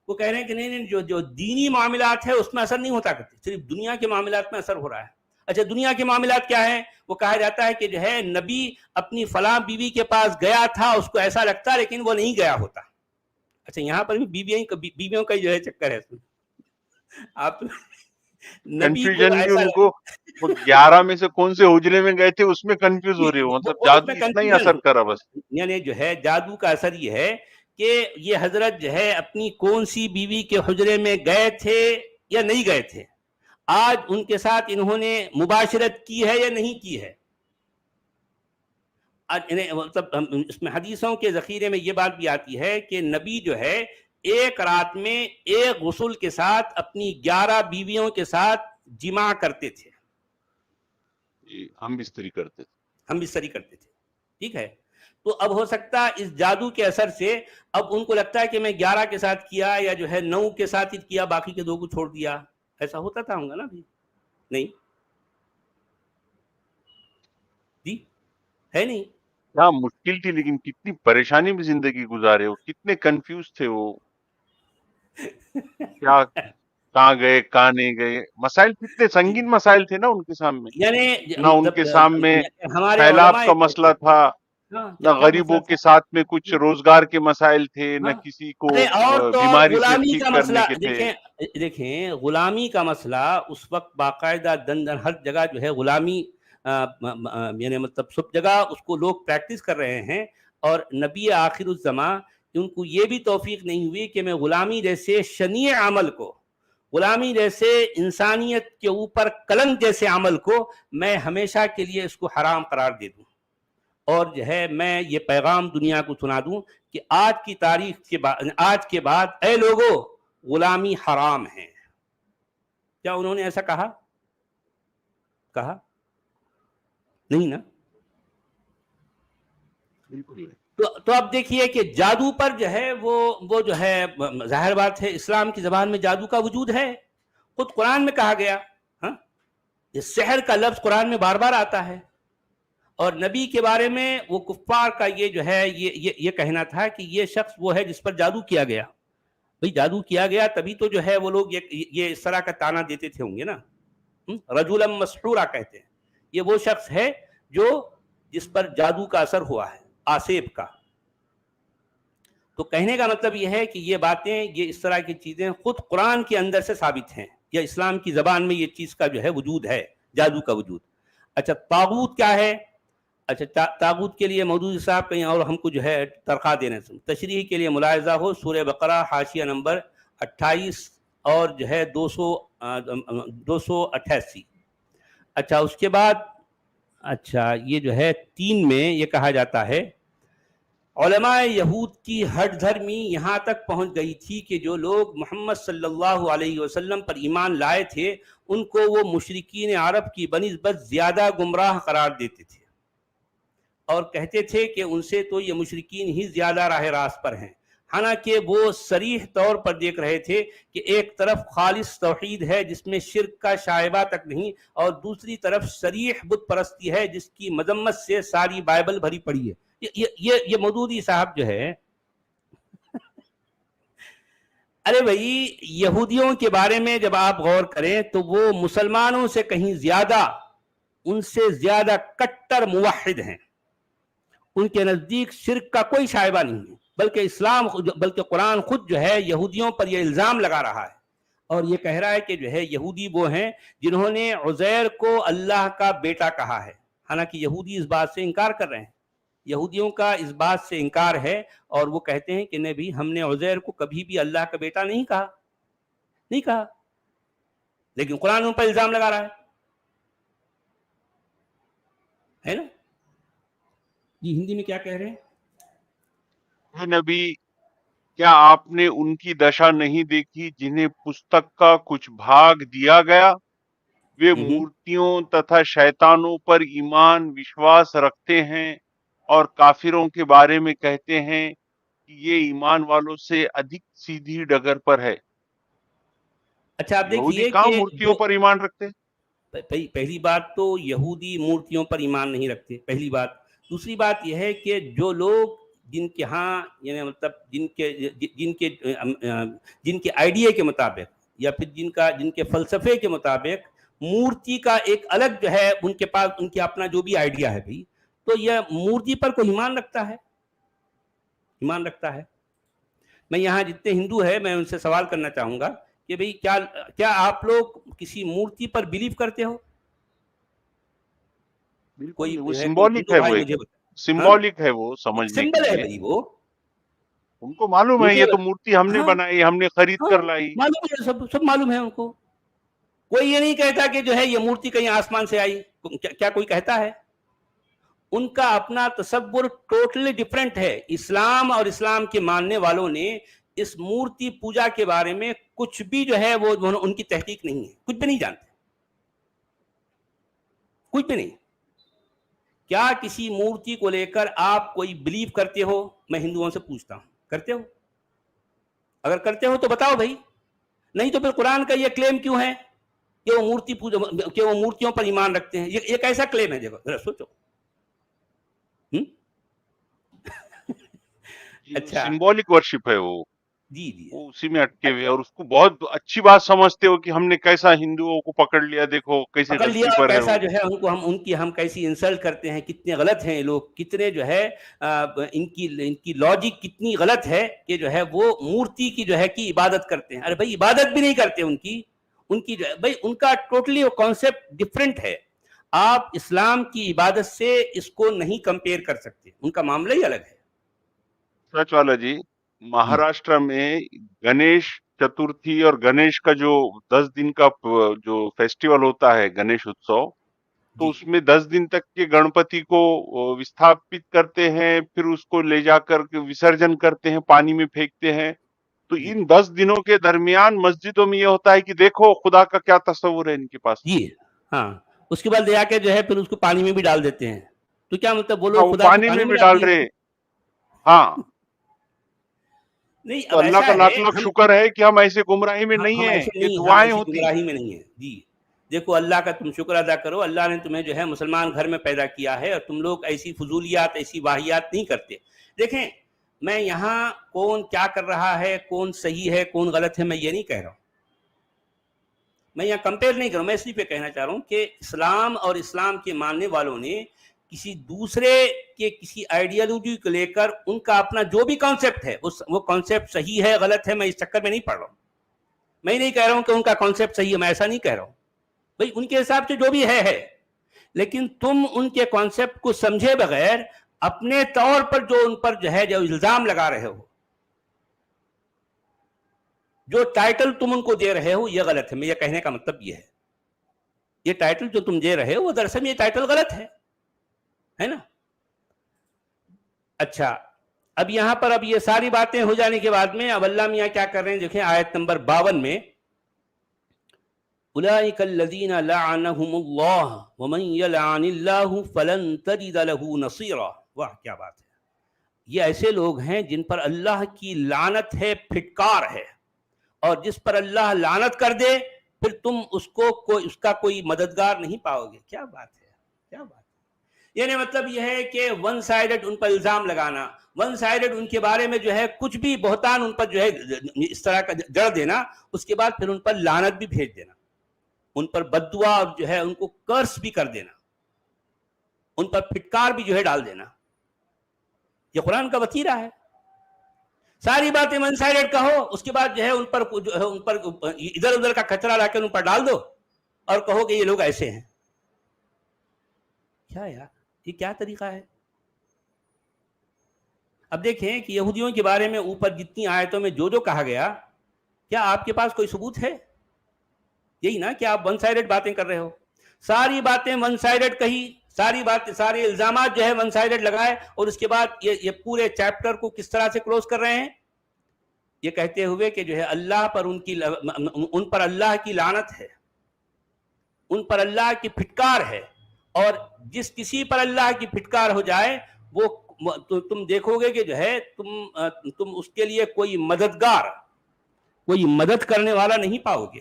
وہ کہہ رہے ہیں کہ نہیں، جو دینی معاملات ہے اس میں اثر نہیں ہوتا کرتے، صرف دنیا کے معاملات میں اثر ہو رہا ہے. اچھا، دنیا کے معاملات کیا ہیں؟ وہ کہا جاتا ہے کہ جو ہے نبی اپنی فلاں بیوی کے پاس گیا تھا، اس کو ایسا لگتا لیکن وہ نہیں گیا ہوتا. اچھا، یہاں پر بھی بیویوں کا جو ہے چکر ہے. آپ نبی کو کنفیوژن بھی ایسا ان کو، وہ 11 میں سے کون سے حجرے میں گئے تھے اس میں کنفیوز ہو رہے ہو. مطلب اس جادو میں اتنا ہی کنفیوژن، اثر کرا بس. یعنی جو ہے جادو کا اثر یہ ہے کہ یہ حضرت جو ہے اپنی کون سی بیوی کے حجرے میں گئے تھے یا نہیں گئے تھے، آج ان کے ساتھ انہوں نے مباشرت کی ہے یا نہیں کی ہے. مطلب اس میں حدیثوں کے ذخیرے میں یہ بات بھی آتی ہے کہ نبی جو ہے ایک رات میں ایک غسل کے ساتھ اپنی 11 بیویوں کے ساتھ جماع کرتے تھے. ہم بستری کرتے تھے. ٹھیک ہے، تو اب ہو سکتا ہے اس جادو کے اثر سے اب ان کو لگتا ہے کہ میں 11 کے ساتھ کیا یا جو ہے 9 کے ساتھ ہی کیا، باقی کے 2 کو چھوڑ دیا. ایسا ہوتا تھا ہوں گا نا بھی؟ نہیں جی، ہے نہیں. کیا مشکل تھی، لیکن کتنی پریشانی میں زندگی گزارے ہو، کتنے کنفیوز تھے وہ. کیا کہاں گئے کہاں نہیں گئے، مسائل کتنے سنگین مسائل تھے نا ان کے سامنے. یعنی نہ ان کے سامنے ہمارے سیلاب علماء کا مسئلہ تھا، نہ کیا مسئلہ غریبوں تھا؟ کے ساتھ میں کچھ روزگار کے مسائل تھے، نہ ہاں، کسی کو ارے اور تو اور بیماری سے غلامی ٹھیک کا مسئلہ کرنے کے تھے. دیکھیں غلامی کا مسئلہ اس وقت باقاعدہ ہر جگہ جو ہے غلامی، یعنی مطلب سب جگہ اس کو لوگ پریکٹس کر رہے ہیں. اور نبی آخر الزماں ان کو یہ بھی توفیق نہیں ہوئی کہ میں غلامی جیسے شنیع عمل کو، غلامی جیسے انسانیت کے اوپر کلنک جیسے عمل کو میں ہمیشہ کے لیے اس کو حرام قرار دے دوں، اور جو ہے میں یہ پیغام دنیا کو سنا دوں کہ آج کی تاریخ کے بعد، آج کے بعد اے لوگو غلامی حرام ہے. کیا انہوں نے ایسا کہا نہیں نا؟ تو اب دیکھیے کہ جادو پر جو ہے وہ جو ہے ظاہر بات ہے اسلام کی زبان میں جادو کا وجود ہے، خود قرآن میں کہا گیا. ہاں، یہ سحر کا لفظ قرآن میں بار بار آتا ہے. اور نبی کے بارے میں وہ کفار کا یہ جو ہے یہ کہنا تھا کہ یہ شخص وہ ہے جس پر جادو کیا گیا. بھئی جادو کیا گیا تبھی تو جو ہے وہ لوگ یہ اس طرح کا تانا دیتے تھے ہوں گے نا. رجلا مسحورا کہتے ہیں، یہ وہ شخص ہے جس پر جادو کا اثر ہوا ہے، آسیب کا. تو کہنے کا مطلب یہ ہے کہ یہ باتیں، یہ اس طرح کی چیزیں خود قرآن کے اندر سے ثابت ہیں، یا اسلام کی زبان میں یہ چیز کا جو ہے وجود ہے، جادو کا وجود. اچھا، طاغوت کیا ہے؟ اچھا، طاغوت کے لیے مودودی صاحب کہیں اور ہم کو جو ہے ترخواہ دینے سے تشریح کے لیے ملاحظہ ہو سورہ بقرہ حاشیہ نمبر 28 اور جو ہے 288. اچھا، اس کے بعد اچھا یہ جو ہے 3 میں یہ کہا جاتا ہے علماء یہود کی ہٹ دھرمی یہاں تک پہنچ گئی تھی کہ جو لوگ محمد صلی اللہ علیہ وسلم پر ایمان لائے تھے ان کو وہ مشرکین عرب کی بنسبت زیادہ گمراہ قرار دیتے تھے، اور کہتے تھے کہ ان سے تو یہ مشرکین ہی زیادہ راہ راست پر ہیں. حالانکہ وہ صریح طور پر دیکھ رہے تھے کہ ایک طرف خالص توحید ہے جس میں شرک کا شائبہ تک نہیں، اور دوسری طرف صریح بت پرستی ہے جس کی مذمت سے ساری بائبل بھری پڑی ہے. یہ مودودی صاحب جو ہے ارے بھائی یہودیوں کے بارے میں جب آپ غور کریں تو وہ مسلمانوں سے کہیں زیادہ، ان سے زیادہ کٹر موحد ہیں، ان کے نزدیک شرک کا کوئی شائبہ نہیں ہے، بلکہ قرآن خود جو ہے یہودیوں پر یہ الزام لگا رہا ہے اور یہ کہہ رہا ہے کہ جو ہے یہودی وہ ہیں جنہوں نے عزیر کو اللہ کا بیٹا کہا ہے، حالانکہ یہودی اس بات سے انکار کر رہے ہیں، یہودیوں کا اس بات سے انکار ہے اور وہ کہتے ہیں کہ نبی ہم نے عزیر کو کبھی بھی اللہ کا بیٹا نہیں کہا، لیکن قرآن ان پر الزام لگا رہا ہے نا؟ جی ہندی میں کیا کہہ رہے ہیں؟ اے نبی، کیا آپ نے ان کی دشا نہیں دیکھی جنہیں پستک کا کچھ بھاگ دیا گیا؟ وہ مورتیوں تتھا شیطانوں پر ایمان وشواس رکھتے ہیں اور کافروں کے بارے میں کہتے ہیں کہ یہ ایمان والوں سے ادھک سیدھی ڈگر پر ہے۔ اچھا آپ یہودی دیکھیے کہاں کہ مورتیوں پر ایمان رکھتے ہیں؟ پہلی بات تو یہودی مورتیوں پر ایمان نہیں رکھتے، پہلی بات۔ دوسری بات یہ ہے کہ جو لوگ جن کے ہاں یعنی مطلب جن کے آئیڈیا کے مطابق یا پھر جن کے فلسفے کے مطابق مورتی کا ایک الگ جو ہے ان کے پاس ان کے اپنا جو بھی آئیڈیا ہے بھائی، تو یہ مورتی پر کوئی ایمان رکھتا ہے۔ میں یہاں جتنے ہندو ہیں میں ان سے سوال کرنا چاہوں گا کہ بھئی کیا آپ لوگ کسی مورتی پر بلیو کرتے ہو؟ بالکل کوئی نہیں، وہ جو ہے کوئی سمبولک ہندو ہے، وہ بھائی ایک مجھے بتا۔ ہاں سمبولک ہے وہ سمجھنے کے سمبل ہے لیے۔ بھائی وہ، ان کو معلوم ہے مجھے یہ تو مورتی ہم نے ہاں بنائی، ہم نے خرید ہاں کر لائی۔ معلوم ہے، سب معلوم ہے ان کو۔ کوئی یہ نہیں کہتا کہ جو ہے یہ مورتی کہیں آسمان سے آئی، کیا کوئی کہتا ہے؟ ان کا اپنا تصور ٹوٹلی ڈیفرنٹ ہے۔ اسلام اور اسلام کے ماننے والوں نے اس مورتی پوجا کے بارے میں کچھ بھی جو ہے وہ ان کی تحقیق نہیں ہے، کچھ بھی نہیں جانتے، کچھ بھی نہیں۔ کیا کسی مورتی کو لے کر آپ کوئی بلیو کرتے ہو؟ میں ہندوؤں سے پوچھتا ہوں، کرتے ہو؟ اگر کرتے ہو تو بتاؤ بھائی، نہیں تو پھر قرآن کا یہ کلیم کیوں ہے کہ وہ مورتیوں پر ایمان رکھتے ہیں؟ یہ کیسا کلیم ہے؟ دیکھو ذرا سوچو۔ اچھا سمبولک ورشپ ہے وہ جی جی اسی میں اٹکے ہوئے، اچھا اور اس کو بہت اچھی بات سمجھتے ہو کہ ہم نے کیسا ہندوؤں کو پکڑ لیا، دیکھو کیسے پکڑ لیا، غلطی اور پر ہے کیسا وہ۔ جو ہے ان کی ہم کیسی انسلٹ کرتے ہیں، کتنے غلط ہیں یہ لوگ، کتنے جو ہے ان کی لاجک کتنی غلط ہے کہ جو ہے وہ مورتی کی جو ہے کی عبادت کرتے ہیں۔ ارے بھائی عبادت بھی نہیں کرتے ان کی جو ہے بھائی ان کا ٹوٹلی وہ کانسیپٹ ڈفرینٹ ہے۔ آپ اسلام کی عبادت سے اس کو نہیں کمپیئر کر سکتے، ان کا معاملہ ہی الگ ہے۔ سچ والا جی، جی مہاراشٹر میں گنیش چترتھی اور گنیش کا جو 10 دن کا جو فیسٹیول ہوتا ہے گنیش اتسو، تو جی اس میں 10 دن تک کے گنپتی کو وستھاپت کرتے ہیں، پھر اس کو لے جا کر کے وسرجن کرتے ہیں، پانی میں پھینکتے ہیں۔ تو جی ان 10 دنوں کے درمیان مسجدوں میں یہ ہوتا ہے کہ دیکھو خدا کا کیا تصور ہے ان کے پاس۔ جی ہاں، اس کے بعد لے آ کے جو ہے پھر اس کو پانی میں بھی ڈال دیتے ہیں، تو کیا مطلب وہ ہاں، لوگ وہ خدا کو پانی پانی میں میں بھی ڈال ڈال دیے رہے، ہیں؟ ہاں۔ نہیں تو اب اللہ ایسا کا ہے لاکھ لاکھ شکر ہے کہ ہم ایسے گمراہی میں نہیں ہم ہیں، ایسے یہ نہیں، ہاں دعائیں ایسی ہوتی۔ گمراہی میں نہیں ہیں۔ جی دیکھو اللہ کا تم شکر ادا کرو، اللہ نے تمہیں جو ہے مسلمان گھر میں پیدا کیا ہے اور تم لوگ ایسی فضولیات ایسی واہیات نہیں کرتے۔ دیکھیں میں یہاں کون کیا کر رہا ہے، کون صحیح ہے کون غلط ہے میں یہ نہیں کہہ رہا ہوں، میں یہاں کمپیئر نہیں کروں، میں اس لیے پہ کہنا چاہ رہا ہوں کہ اسلام اور اسلام کے ماننے والوں نے کسی دوسرے کے کسی آئیڈیالوجی کو لے کر ان کا اپنا جو بھی کانسیپٹ ہے وہ کانسیپٹ صحیح ہے غلط ہے میں اس چکر میں نہیں پڑھ رہا ہوں۔ میں نہیں کہہ رہا ہوں کہ ان کا کانسیپٹ صحیح ہے، میں ایسا نہیں کہہ رہا ہوں بھائی، ان کے حساب سے جو بھی ہے، لیکن تم ان کے کانسیپٹ کو سمجھے بغیر اپنے طور پر جو ان پر جو ہے جو الزام لگا رہے ہو، جو ٹائٹل تم ان کو دے رہے ہو یہ غلط ہے۔ میں یہ کہنے کا مطلب یہ ہے، یہ ٹائٹل جو تم دے رہے ہو وہ دراصل یہ ٹائٹل غلط ہے نا؟ اچھا اب یہاں پر اب یہ ساری باتیں ہو جانے کے بعد میں اب اللہ میاں کیا کر رہے ہیں، دیکھیں آیت نمبر 52 میں اولئک الذین لعنہم اللہ ومن یلعن اللہ فلن تجد له نصیرا۔ واہ کیا بات ہے، یہ ایسے لوگ ہیں جن پر اللہ کی لعنت ہے، پھٹکار ہے، اور جس پر اللہ لعنت کر دے پھر تم اس کا کوئی مددگار نہیں پاؤ گے۔ کیا بات ہے، کیا بات ہے۔ یعنی مطلب یہ ہے کہ ون سائیڈڈ ان پر الزام لگانا، ون سائیڈڈ ان کے بارے میں جو ہے کچھ بھی بہتان ان پر جو ہے اس طرح کا جڑ دینا، اس کے بعد پھر ان پر لعنت بھی بھیج دینا، ان پر بد دعا اور جو ہے ان کو کرس بھی کر دینا، ان پر پھٹکار بھی جو ہے ڈال دینا۔ یہ قرآن کا وتیرہ ہے. ساری باتیں ون سائڈڈ کہو، اس کے بعد جو ہے ان پر ادھر ادھر کا کچرا لا کر ان پر ڈال دو اور کہو کہ یہ لوگ ایسے ہیں. کیا یار، یہ کیا طریقہ ہے؟ اب دیکھیں کہ یہودیوں کے بارے میں اوپر جتنی آیتوں میں جو کہا گیا، کیا آپ کے پاس کوئی ثبوت ہے؟ یہی نا کہ آپ ون سائڈڈ باتیں کر رہے ہو. ساری باتیں ون سائڈڈ کہی، سارے الزامات جو ہے ون سائڈڈ لگائے، اور اس کے بعد یہ پورے چیپٹر کو کس طرح سے کلوز کر رہے ہیں؟ یہ کہتے ہوئے کہ جو ہے اللہ پر ان پر اللہ کی لعنت ہے، ان پر اللہ کی پھٹکار ہے، اور جس کسی پر اللہ کی پھٹکار ہو جائے وہ تم دیکھو گے کہ جو ہے تم اس کے لیے کوئی مددگار، کوئی مدد کرنے والا نہیں پاؤ گے.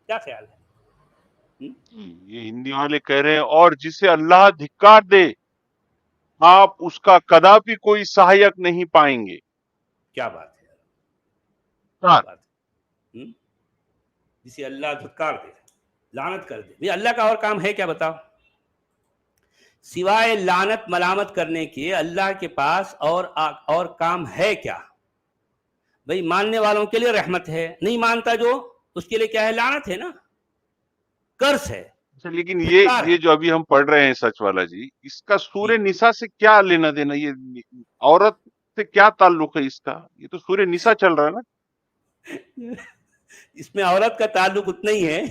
کیا خیال ہے؟ یہ ہندی والے کہہ رہے ہیں اور جسے اللہ دھکار دے آپ اس کا کداپی کوئی سہایک نہیں پائیں گے. کیا بات ہے، کیا بات ہے. جسے اللہ دھکار دے، لعنت کر دے. اللہ کا اور کام ہے کیا بتاؤ؟ سوائے لعنت ملامت کرنے کے اللہ کے پاس اور کام ہے کیا؟ بھئی ماننے والوں کے لیے رحمت ہے، نہیں مانتا جو اس کے لیے کیا ہے؟ لعنت ہے نا، کرس ہے. لیکن یہ جو ابھی ہم پڑھ رہے ہیں سچ والا جی، اس کا سورہ نساء سے کیا لینا دینا؟ یہ عورت سے کیا تعلق ہے اس کا؟ یہ تو سورہ نساء چل رہا ہے نا. اس میں عورت کا تعلق اتنا ہی ہے.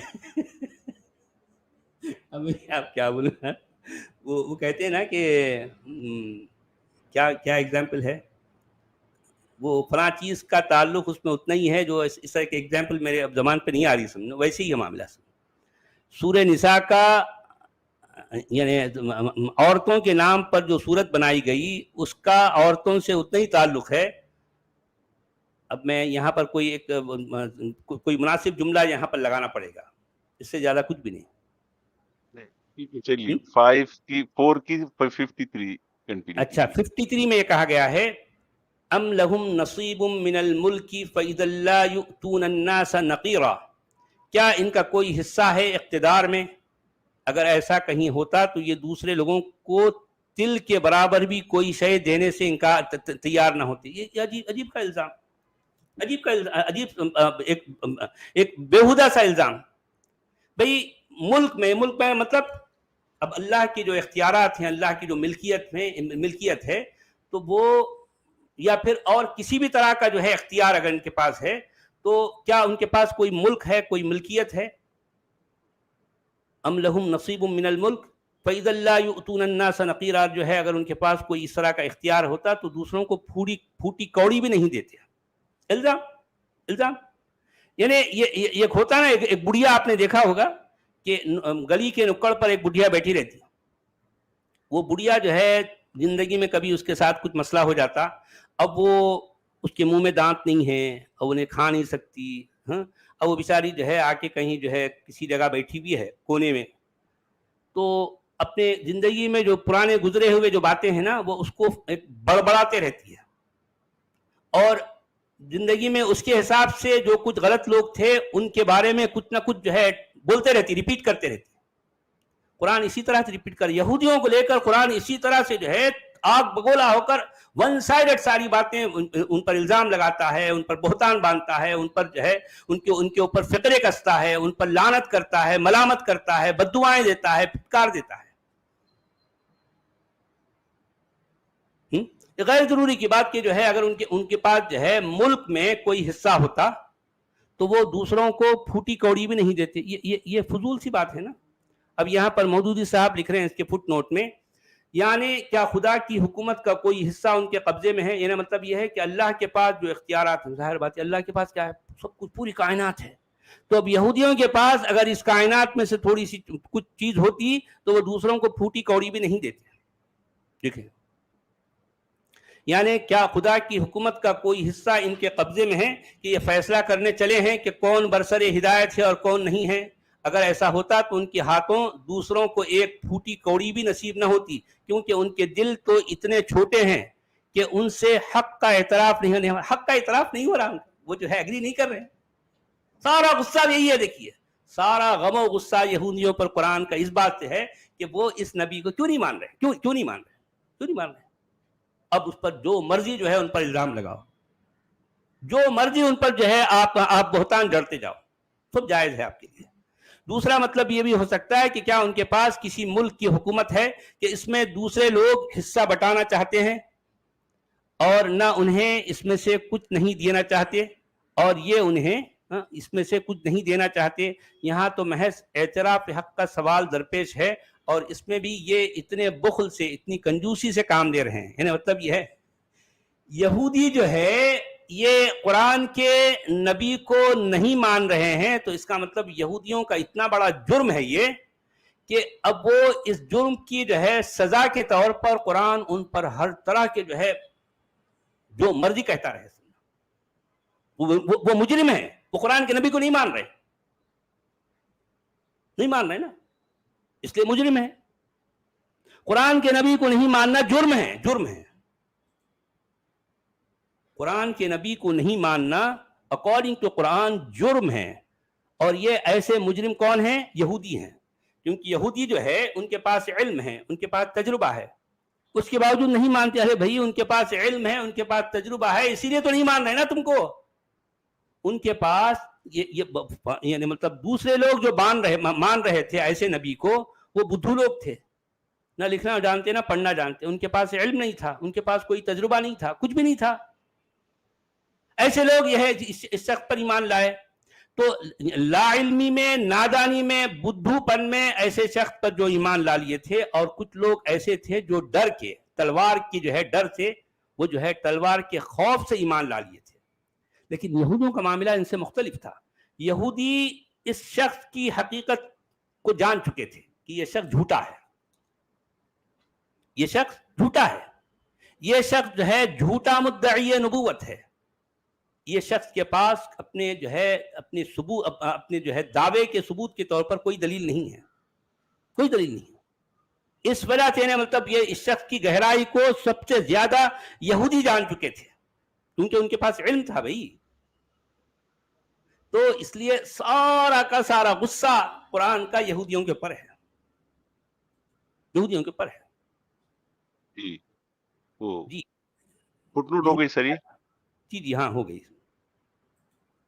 اب آپ کیا بولوں، وہ کہتے ہیں نا کہ کیا ایگزامپل ہے، وہ فلاں چیز کا تعلق اس میں اتنا ہی ہے جو اس طرح کے ایگزامپل میرے اب زبان پہ نہیں آ رہی سمجھو، ویسے ہی ہے معاملہ. سورہ نساء کا یعنی عورتوں کے نام پر جو صورت بنائی گئی اس کا عورتوں سے اتنا ہی تعلق ہے. اب میں یہاں پر کوئی مناسب جملہ یہاں پر لگانا پڑے گا، اس سے زیادہ کچھ بھی نہیں. چلیے 4 کی 53 کنٹینیو. اچھا 53 میں یہ کہا گیا ہے ام لہم نصیب من الملک فاذا لا یؤتون الناس نقیرا. کیا ان کا کوئی حصہ ہے اقتدار میں؟ اگر ایسا کہیں ہوتا تو یہ دوسرے لوگوں کو تل کے برابر بھی کوئی شے دینے سے انکار تیار نہ ہوتی. یہ عجیب کا الزام، عجیب ایک بیہودہ سا الزام. بھئی ملک میں مطلب اب اللہ کی جو اختیارات ہیں، اللہ کی جو ملکیت ہے، تو وہ یا پھر اور کسی بھی طرح کا جو ہے اختیار اگر ان کے پاس ہے تو کیا ان کے پاس کوئی ملک ہے، کوئی ملکیت ہے؟ ام لہم نصیب من الملک فاذا لا یؤتون الناس نقیرا. جو ہے اگر ان کے پاس کوئی اس طرح کا اختیار ہوتا تو دوسروں کو پھوٹی کوڑی بھی نہیں دیتے. الزام یعنی یہ ہوتا نا، ایک بڑھیا آپ نے دیکھا ہوگا کہ گلی کے نکڑ پر ایک بڑھیا بیٹھی رہتی. وہ بڑھیا جو ہے زندگی میں کبھی اس کے ساتھ کچھ مسئلہ ہو جاتا، اب وہ اس کے منہ میں دانت نہیں ہے اور انہیں کھا نہیں سکتی. اب وہ بیچاری جو ہے آ کے کہیں جو ہے کسی جگہ بیٹھی ہوئی ہے کونے میں، تو اپنے زندگی میں جو پرانے گزرے ہوئے جو باتیں ہیں نا وہ اس کو بڑبڑاتے رہتی ہے، اور زندگی میں اس کے حساب سے جو کچھ غلط لوگ تھے ان کے بارے میں کچھ نہ کچھ جو ہے بولتے رہتی، ریپیٹ کرتے رہتی. قرآن اسی طرح سے ریپیٹ کر، یہودیوں کو لے کر قرآن اسی طرح سے جو ہے آگ بگولا ہو کر ون سائڈڈ ساری باتیں ان پر الزام لگاتا ہے، ان پر بہتان باندھتا ہے، ان پر جو ہے ان کے اوپر فقرے کستا ہے، ان پر لعنت کرتا ہے، ملامت کرتا ہے، بددعائیں دیتا ہے، پھٹکار دیتا ہے. غیر ضروری کی بات کہ جو ہے اگر ان کے پاس جو ہے ملک میں کوئی حصہ ہوتا تو وہ دوسروں کو پھوٹی کوڑی بھی نہیں دیتے. یہ فضول سی بات ہے نا. اب یہاں پر مودودی صاحب لکھ رہے ہیں اس کے فٹ نوٹ میں، یعنی کیا خدا کی حکومت کا کوئی حصہ ان کے قبضے میں ہے؟ یعنی مطلب یہ ہے کہ اللہ کے پاس جو اختیارات ہیں، ظاہر بات ہے اللہ کے پاس کیا ہے، سب کچھ پوری کائنات ہے. تو اب یہودیوں کے پاس اگر اس کائنات میں سے تھوڑی سی کچھ چیز ہوتی تو وہ دوسروں کو پھوٹی کوڑی بھی نہیں دیتے. دیکھیں، یعنی کیا خدا کی حکومت کا کوئی حصہ ان کے قبضے میں ہے کہ یہ فیصلہ کرنے چلے ہیں کہ کون برسر ہدایت ہے اور کون نہیں ہے؟ اگر ایسا ہوتا تو ان کے ہاتھوں دوسروں کو ایک پھوٹی کوڑی بھی نصیب نہ ہوتی، کیونکہ ان کے دل تو اتنے چھوٹے ہیں کہ ان سے حق کا اعتراف نہیں ہو رہا. وہ جو ہے ایگری نہیں کر رہے ہیں. سارا غصہ یہی ہے. دیکھیے سارا غم و غصہ یہودیوں پر قرآن کا اس بات سے ہے کہ وہ اس نبی کو کیوں نہیں مان رہے. اب اس پر جو مرضی جو ہے ان پر الزام لگاؤ، جو مرضی ان پر جو ہے آپ بہتان جڑتے جاؤ، سب جائز ہے آپ کے لیے۔ دوسرا مطلب یہ بھی ہو سکتا ہے کہ کیا ان کے پاس کسی ملک کی حکومت ہے کہ اس میں دوسرے لوگ حصہ بٹانا چاہتے ہیں اور نہ انہیں اس میں سے کچھ نہیں دینا چاہتے، اور یہ انہیں اس میں سے کچھ نہیں دینا چاہتے۔ یہاں تو محض اعتراف حق کا سوال درپیش ہے، اور اس میں بھی یہ اتنے بخل سے، اتنی کنجوسی سے کام دے رہے ہیں۔ یعنی مطلب یہ ہے یہودی جو ہے یہ قرآن کے نبی کو نہیں مان رہے ہیں، تو اس کا مطلب یہودیوں کا اتنا بڑا جرم ہے یہ کہ اب وہ اس جرم کی جو ہے سزا کے طور پر قرآن ان پر ہر طرح کے جو ہے جو مرضی کہتا رہے، وہ مجرم ہے، وہ قرآن کے نبی کو نہیں مان رہے، نہیں مان رہے نا، اس لیے مجرم ہے۔ قرآن کے نبی کو نہیں ماننا جرم ہے، جرم ہے۔ قرآن کے نبی کو نہیں ماننا اکارڈنگ ٹو قرآن جرم ہے، اور یہ ایسے مجرم کون ہیں؟ یہودی ہیں، کیونکہ یہودی جو ہے ان کے پاس علم ہے، ان کے پاس تجربہ ہے، اس کے باوجود نہیں مانتے۔ ارے بھائی ان کے پاس علم ہے، ان کے پاس تجربہ ہے، اسی لیے تو نہیں مان رہے نا تم کو۔ ان کے پاس یعنی مطلب دوسرے لوگ جو مان رہے تھے ایسے نبی کو، وہ بدھو لوگ تھے، نہ لکھنا جانتے نہ پڑھنا جانتے، ان کے پاس علم نہیں تھا، ان کے پاس کوئی تجربہ نہیں تھا، کچھ بھی نہیں تھا۔ ایسے لوگ یہ ہے اس شخص پر ایمان لائے۔ تو لا علمی میں، نادانی میں، بدھو پن میں ایسے شخص پر جو ایمان لا لیے تھے، اور کچھ لوگ ایسے تھے جو ڈر کے، تلوار کی جو ہے ڈر سے، وہ جو ہے تلوار کے خوف سے ایمان لا لیے تھے۔ لیکن یہودیوں کا معاملہ ان سے مختلف تھا۔ یہودی اس شخص کی حقیقت کو جان چکے تھے کہ یہ شخص جھوٹا ہے، یہ شخص جھوٹا ہے، یہ شخص جو ہے جھوٹا مدعی نبوت ہے، یہ شخص کے پاس اپنے جو ہے اپنے جو ہے دعوے کے ثبوت کے طور پر کوئی دلیل نہیں ہے، کوئی دلیل نہیں ہے۔ اس وجہ سے مطلب یہ اس شخص کی گہرائی کو سب سے زیادہ یہودی جان چکے تھے، کیونکہ ان کے پاس علم تھا بھائی۔ تو اس لیے سارا کا سارا غصہ قرآن کا یہودیوں کے اوپر ہے، یہودیوں کے اوپر ہے۔ جی وہ جی فٹ نوٹ ہو گئی سر یہ؟ جی جی ہاں ہو گئی۔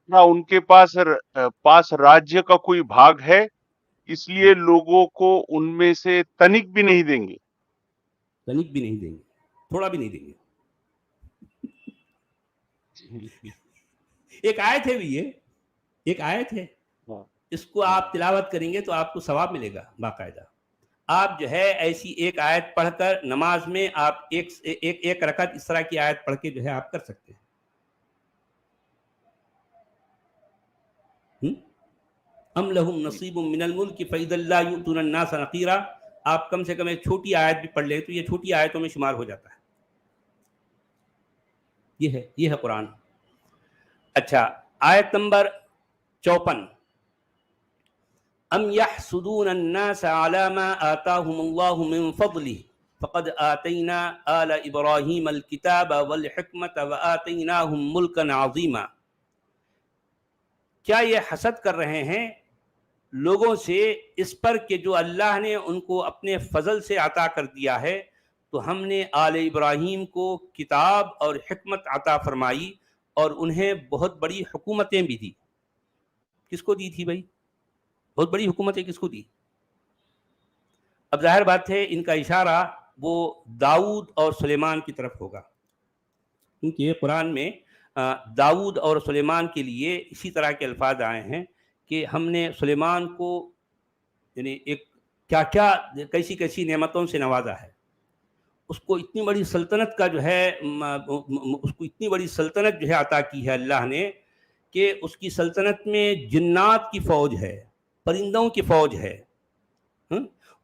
نہ ان کے پاس راجیہ کا کوئی بھاگ ہے، اس لیے لوگوں کو ان میں سے تنک بھی نہیں دیں گے، تنک بھی نہیں دیں گے، تھوڑا بھی نہیں دیں گے۔ ایک آیت ہے بھی، یہ ایک آیت ہے، اس کو آپ تلاوت کریں گے تو آپ کو ثواب ملے گا باقاعدہ۔ آپ جو ہے ایسی ایک آیت پڑھ کر نماز میں آپ ایک رکعت اس طرح کی آیت پڑھ کے جو ہے آپ کر سکتے ہیں۔ ام لہم نصیب من الملک فاذا لا یؤتون الناس نقیرا، آپ کم سے کم ایک چھوٹی آیت بھی پڑھ لیں تو یہ چھوٹی آیتوں میں شمار ہو جاتا ہے۔ یہ ہے قرآن۔ اچھا، آیت نمبر 54، ام یحسدون الناس علی ما آتاہم اللہ من فضلہ فقد آتینا آل ابراہیم الکتاب والحکمت وآتیناہم ملکا عظیما۔ کیا یہ حسد کر رہے ہیں لوگوں سے اس پر کہ جو اللہ نے ان کو اپنے فضل سے عطا کر دیا ہے، تو ہم نے آل ابراہیم کو کتاب اور حکمت عطا فرمائی اور انہیں بہت بڑی حکومتیں بھی دی۔ کس کو دی تھی بھائی؟ بہت بڑی حکومتیں کس کو دی؟ اب ظاہر بات ہے ان کا اشارہ وہ داؤد اور سلیمان کی طرف ہوگا، کیونکہ قرآن میں داؤد اور سلیمان کے لیے اسی طرح کے الفاظ آئے ہیں کہ ہم نے سلیمان کو یعنی ایک کیسی کیسی نعمتوں سے نوازا ہے، اس کو اتنی بڑی سلطنت کا جو ہے اس کو اتنی بڑی سلطنت جو ہے عطا کی ہے اللہ نے کہ اس کی سلطنت میں جنات کی فوج ہے، پرندوں کی فوج ہے،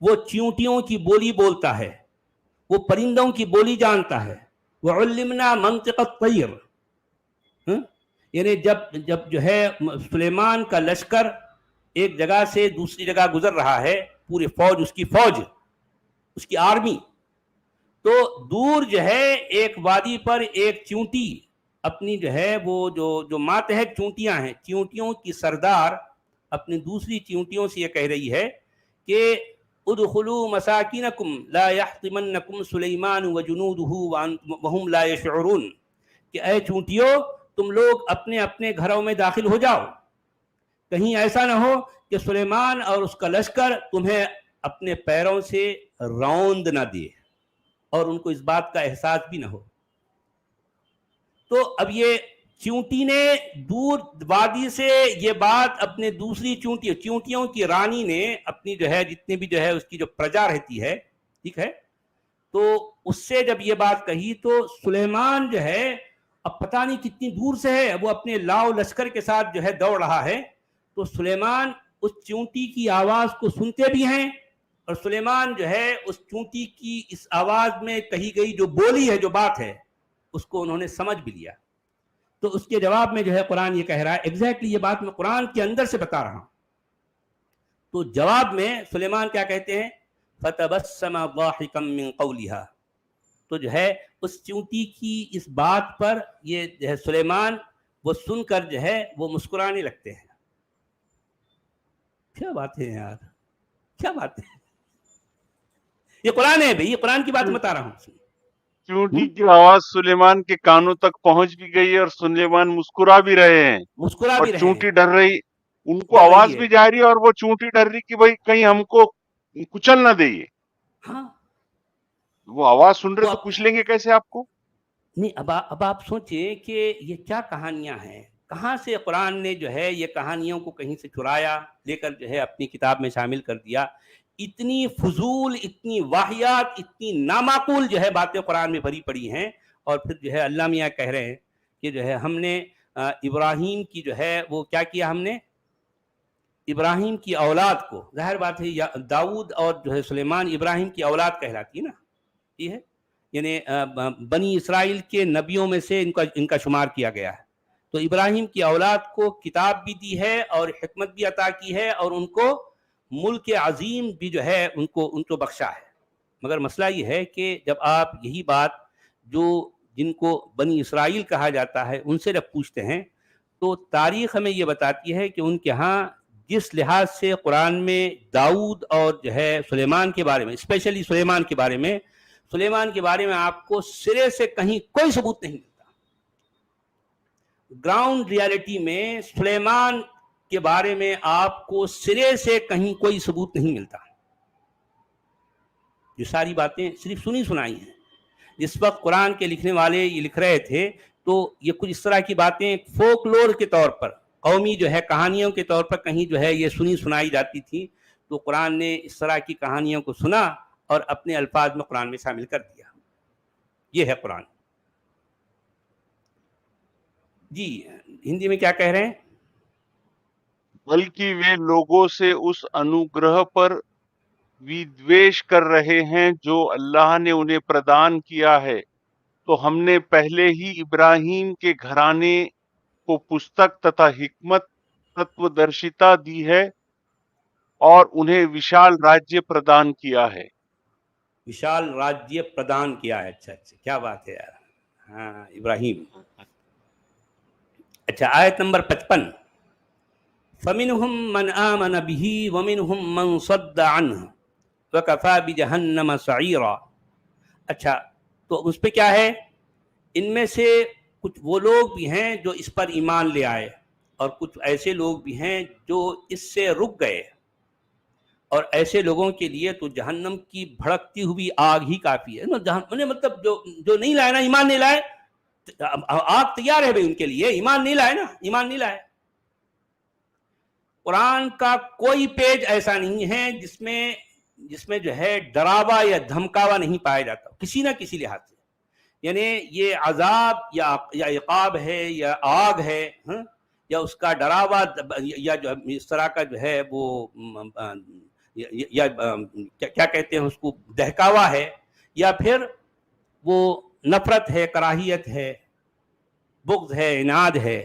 وہ چیونٹیوں کی بولی بولتا ہے، وہ پرندوں کی بولی جانتا ہے، وعلمنا منطق الطیر۔ یعنی جب جو ہے سلیمان کا لشکر ایک جگہ سے دوسری جگہ گزر رہا ہے، پوری فوج اس کی آرمی، تو دور جو ہے ایک وادی پر ایک چونٹی اپنی جو ہے وہ جو ماتحت چونٹیاں ہیں، چونٹیوں کی سردار اپنی دوسری چونٹیوں سے یہ کہہ رہی ہے کہ ادخلوا مساکنکم لا یحطمنکم سلیمان وجنودہ وہم لا یشعرون، کہ اے چونٹیوں تم لوگ اپنے اپنے گھروں میں داخل ہو جاؤ، کہیں ایسا نہ ہو کہ سلیمان اور اس کا لشکر تمہیں اپنے پیروں سے روند نہ دے اور ان کو اس بات کا احساس بھی نہ ہو۔ تو اب یہ چونٹی نے دور وادی سے یہ بات اپنے دوسری چونٹیوں کی رانی نے اپنی جو ہے جتنے بھی جو ہے اس کی جو پرجا رہتی ہے، ٹھیک ہے، تو اس سے جب یہ بات کہی تو سلیمان جو ہے اب پتہ نہیں کتنی دور سے ہے، وہ اپنے لاؤ لشکر کے ساتھ جو ہے دوڑ رہا ہے، تو سلیمان اس چونٹی کی آواز کو سنتے بھی ہیں، اور سلیمان جو ہے اس چونٹی کی اس آواز میں کہی گئی جو بولی ہے، جو بات ہے، اس کو انہوں نے سمجھ بھی لیا۔ تو اس کے جواب میں جو ہے قرآن یہ کہہ رہا ہے، ایگزیکٹلی یہ بات میں قرآن کے اندر سے بتا رہا ہوں۔ تو جواب میں سلیمان کیا کہتے ہیں؟ فَتَبَسَّمَ ضَاحِكًا مِّن قَوْلِهَا، تو جو ہے اس چونٹی کی اس بات پر یہ جو ہے سلیمان وہ سن کر جو ہے وہ مسکرانے لگتے ہیں۔ کیا بات ہے یار، کیا بات ہے، یہ قرآن ہے بھائی، یہ قرآن کی بات بتا رہا ہوں۔ چونٹی کی آواز سلیمان کے کانوں تک پہنچ بھی گئی اور سلیمان مسکرا بھی رہے ہیں، مسکرا اور بھی رہے چونٹی ہیں، ڈر رہی، ان کو ڈر رہی آواز ہے، بھی جا رہی ہے اور وہ چونٹی ڈر رہی کہ بھائی کہیں ہم کو کچل نہ دے یہ۔ ہاں وہ آواز سن رہے وہ تو کچھ لیں گے کیسے آپ کو؟ نہیں، اب آپ سوچیں کہ یہ کیا کہانیاں ہیں، کہاں سے قرآن نے جو ہے یہ کہانیوں کو کہیں سے چرایا، لے کر جو ہے اپنی کتاب میں شامل کر دیا۔ اتنی فضول، اتنی واہیات، اتنی نامعقول جو ہے باتیں قرآن میں بھری پڑی ہیں، اور پھر جو ہے اللہ میاں کہہ رہے ہیں کہ جو ہے ہم نے ابراہیم کی جو ہے وہ کیا کیا، ہم نے ابراہیم کی اولاد کو، ظاہر بات ہے داؤد اور جو ہے سلیمان ابراہیم کی اولاد کہلاتی ہے نا، یہ ہے یعنی بنی اسرائیل کے نبیوں میں سے ان کا شمار کیا گیا ہے۔ تو ابراہیم کی اولاد کو کتاب بھی دی ہے اور حکمت بھی عطا کی ہے، اور ان کو ملک عظیم بھی جو ہے ان کو بخشا ہے۔ مگر مسئلہ یہ ہے کہ جب آپ یہی بات جن کو بنی اسرائیل کہا جاتا ہے ان سے جب پوچھتے ہیں تو تاریخ ہمیں یہ بتاتی ہے کہ ان کے ہاں جس لحاظ سے قرآن میں داؤد اور جو ہے سلیمان کے بارے میں، اسپیشلی سلیمان کے بارے میں آپ کو سرے سے کہیں کوئی ثبوت نہیں ملتا۔ گراؤنڈ ریالٹی میں سلیمان کے بارے میں آپ کو سرے سے کہیں کوئی ثبوت نہیں ملتا۔ یہ ساری باتیں صرف سنی سنائی ہیں۔ جس وقت قرآن کے لکھنے والے یہ لکھ رہے تھے تو یہ کچھ اس طرح کی باتیں فوک لور کے طور پر، قومی جو ہے کہانیوں کے طور پر کہیں جو ہے یہ سنی سنائی جاتی تھی، تو قرآن نے اس طرح کی کہانیوں کو سنا اور اپنے الفاظ میں قرآن میں شامل کر دیا۔ یہ ہے قرآن۔ جی ہندی میں کیا کہہ رہے ہیں؟ بلکہ وہ لوگوں سے اس انوگرہ پر ودویش کر رہے ہیں جو اللہ نے انہیں پردان کیا ہے، تو ہم نے پہلے ہی ابراہیم کے گھرانے کو پستک تتھا حکمت تتودرشتا دی ہے اور انہیں وشال راجیہ پردان کیا ہے۔ وشال راجیہ پردان کیا ہے، اچھا کیا بات ہے یار، ہاں ابراہیم۔ اچھا آیت نمبر 55، فَمِنْهُمْ مَنْ آمَنَ بِهِ وَمِنْهُمْ مَنْ صَدَّ عَنْهُ وَكَفَى بِجَهَنَّمَ سَعِيرًا۔ اچھا تو اس پہ کیا ہے، ان میں سے کچھ وہ لوگ بھی ہیں جو اس پر ایمان لے آئے، اور کچھ ایسے لوگ بھی ہیں جو اس سے رک گئے، اور ایسے لوگوں کے لیے تو جہنم کی بھڑکتی ہوئی آگ ہی کافی ہے۔ مطلب جو نہیں لائے نا، ایمان نہیں لائے، آگ تیار ہے بھائی ان کے لیے، ایمان نہیں لائے نا، ایمان نہیں لائے۔ قرآن کا کوئی پیج ایسا نہیں ہے جس میں جو ہے ڈراوا یا دھمکاوا نہیں پایا جاتا کسی نہ کسی لحاظ سے، یعنی یہ عذاب یا عقاب ہے یا آگ ہے، یا اس کا ڈراوا، یا جو اس طرح کا جو ہے وہ یا کیا کہتے ہیں اس کو، دہکاوا ہے، یا پھر وہ نفرت ہے، کراہیت ہے، بغض ہے، عناد ہے،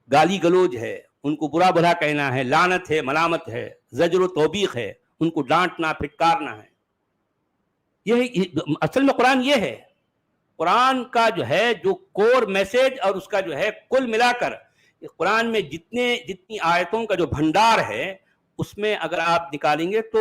گالی گلوج ہے، ان کو برا بھلا کہنا ہے، لعنت ہے، ملامت ہے، زجر و توبیخ ہے، ان کو ڈانٹنا پھٹکارنا ہے۔ یہ اصل میں قرآن یہ ہے، قرآن کا جو ہے جو کور میسج اور اس کا جو ہے کل ملا کر قرآن میں جتنی آیتوں کا جو بھنڈار ہے، اس میں اگر آپ نکالیں گے تو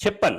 56।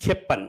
56।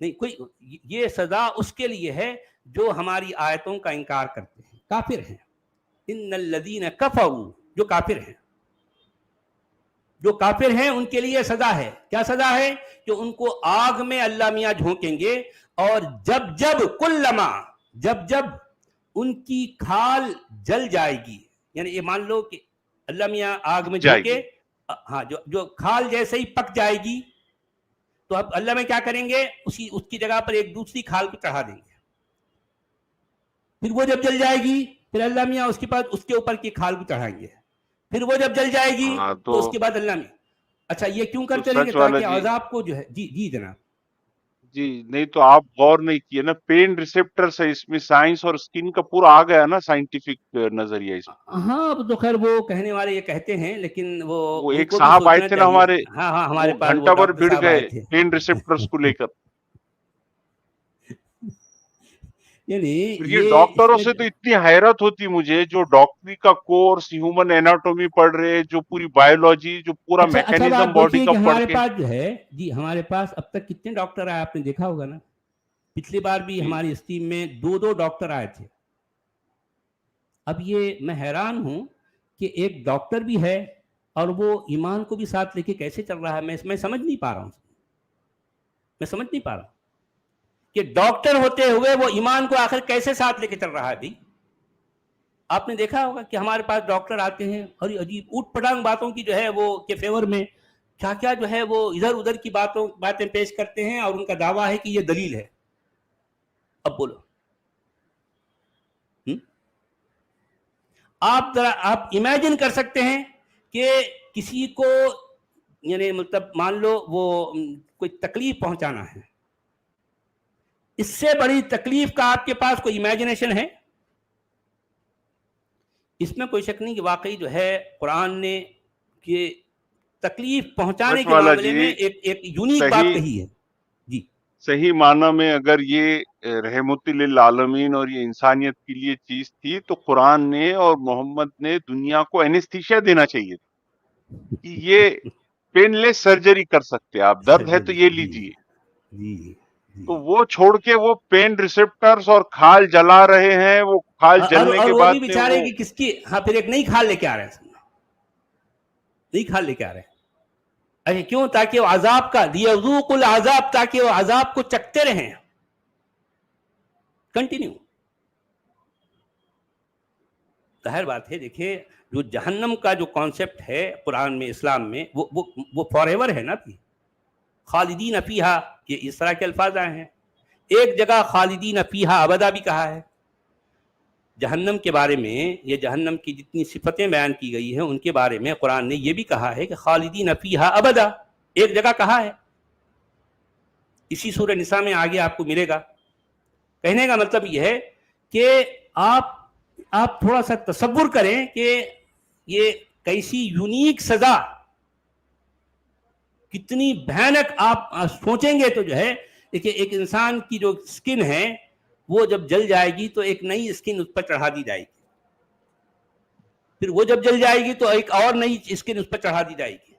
نہیں کوئی، یہ سزا اس کے لیے ہے جو ہماری آیتوں کا انکار کرتے ہیں، کافر ہیں. ان الذین کفروا، جو کافر ہیں، جو کافر ہیں ان کے لیے سزا ہے. کیا سزا ہے؟ کہ ان کو آگ میں اللہ میاں جھونکیں گے، اور جب جب کلما، جب جب ان کی کھال جل جائے گی، یعنی یہ مان لو کہ اللہ میاں آگ میں جائے جھونکے، گی. ہاں، جو کھال جیسے ہی پک جائے گی تو اب اللہ میں کیا کریں گے، اس کی جگہ پر ایک دوسری کھال کو چڑھا دیں گے. پھر وہ جب جل جائے گی، پھر اللہ میاں اس کے بعد اس کے اوپر کی کھال کو چڑھائیں گے. پھر وہ جب جل جائے گی ہاں تو اس کے بعد اللہ میاں. اچھا یہ کیوں تو کرتے رہیں گے؟ سچ والا تاکہ جی، عذاب کو جو ہے، جی جی جناب. جی نہیں تو آپ غور نہیں کیے نا، پین ریسپٹرس ہے اس میں، سائنس اور اسکن کا پورا آ گیا نا سائنٹیفک نظریہ اس ہاں اب تو خیر وہ کہنے والے یہ کہتے ہیں، لیکن وہ میں. وہ ان ایک کو بھی صاحب آئے سوچنا تھے نا چاہیے. ہمارے، ہاں ہاں، ہمارے وہ پاس وہ گھنٹہ بھر ڈاکٹر بھیڑ صاحب گئے آئے تھے. پین ریسپٹرس کو لے کر. یعنی پھر یہ یہ اس ڈاکٹروں میں سے تو اتنی حیرت ہوتی مجھے، جو ڈاکٹری کا کورس، ہیومن ایناٹومی پڑھ رہے، جو پوری بایولوجی، جو پورا اچھا اچھا میکینزم بات باڈی دیکھیے کا کہ پڑھ ہمارے کے. پاس جو ہے، جی ہمارے پاس اب تک کتنے ڈاکٹر آئے آپ نے دیکھا ہوگا نا. پچھلی بار بھی جی ہماری اسٹیم میں دو ڈاکٹر آئے تھے. اب یہ میں حیران ہوں کہ ایک ڈاکٹر بھی ہے اور وہ ایمان کو بھی ساتھ لے کے کیسے چل رہا ہے. میں سمجھ نہیں پا رہا ہوں، میں سمجھ نہیں پا رہا ہوں کہ ڈاکٹر ہوتے ہوئے وہ ایمان کو آخر کیسے ساتھ لے کے چل رہا ہے. بھی آپ نے دیکھا ہوگا کہ ہمارے پاس ڈاکٹر آتے ہیں اور عجیب اوٹ پٹانگ باتوں کی جو ہے وہ کے فیور میں کیا کیا جو ہے وہ ادھر ادھر کی باتیں پیش کرتے ہیں، اور ان کا دعویٰ ہے کہ یہ دلیل ہے. اب بولو، آپ ذرا آپ امیجن کر سکتے ہیں کہ کسی کو، یعنی مطلب مان لو وہ کوئی تکلیف پہنچانا ہے، اس سے بڑی تکلیف کا آپ کے پاس کوئی امیجنیشن ہے؟ اس میں کوئی شک نہیں کہ واقعی جو ہے قرآن نے کہ تکلیف پہنچانے سچ کے والا معاملے جی، میں ایک یونیک بات صحیح کہی ہے. جی صحیح معنی میں اگر یہ رحمت للعالمین اور یہ انسانیت کے لیے چیز تھی تو قرآن نے اور محمد نے دنیا کو اینستھیشیا دینا چاہیے تھا کہ یہ پین لیس سرجری کر سکتے، آپ درد ہے تو سرجری، یہ جی لیجئے. جی جی. تو وہ چھوڑ کے وہ پین ریسپٹرز اور کھال جلا رہے ہیں. وہ کھال جلنے اور کے وہ بعد بھی میں بیچارے وہ کہ کس کی، ہاں پھر ایک نئی کھال لے کے آ رہے ہیں، نئی کھال لے کے آ رہے ہیں. اچھا کیوں؟ تاکہ وہ عذاب کا لیذوق العذاب، تاکہ وہ عذاب کو چکتے رہیں کنٹینیو. ظاہر بات ہے، دیکھیں جو جہنم کا جو کانسیپٹ ہے قرآن میں، اسلام میں، وہ فار ایور ہے نا. بھی خالدین فیہا، یہ اس طرح کے الفاظ آئے ہیں. ایک جگہ خالدین فیہا ابدا بھی کہا ہے. جہنم کے بارے میں، یہ جہنم کی جتنی صفتیں بیان کی گئی ہیں ان کے بارے میں قرآن نے یہ بھی کہا ہے کہ خالدین فیہا ابدا، ایک جگہ کہا ہے. اسی سورہ نساء میں آگے آپ کو ملے گا. کہنے کا مطلب یہ ہے کہ آپ تھوڑا سا تصور کریں کہ یہ کیسی یونیک سزا، کتنی بھیانک. آپ سوچیں گے تو جو ہے دیکھیے، ایک انسان کی جو سکن ہے وہ جب جل جائے گی تو ایک نئی سکن اس پر چڑھا دی جائے گی. پھر وہ جب جل جائے گی تو ایک اور نئی سکن اس پر چڑھا دی جائے گی.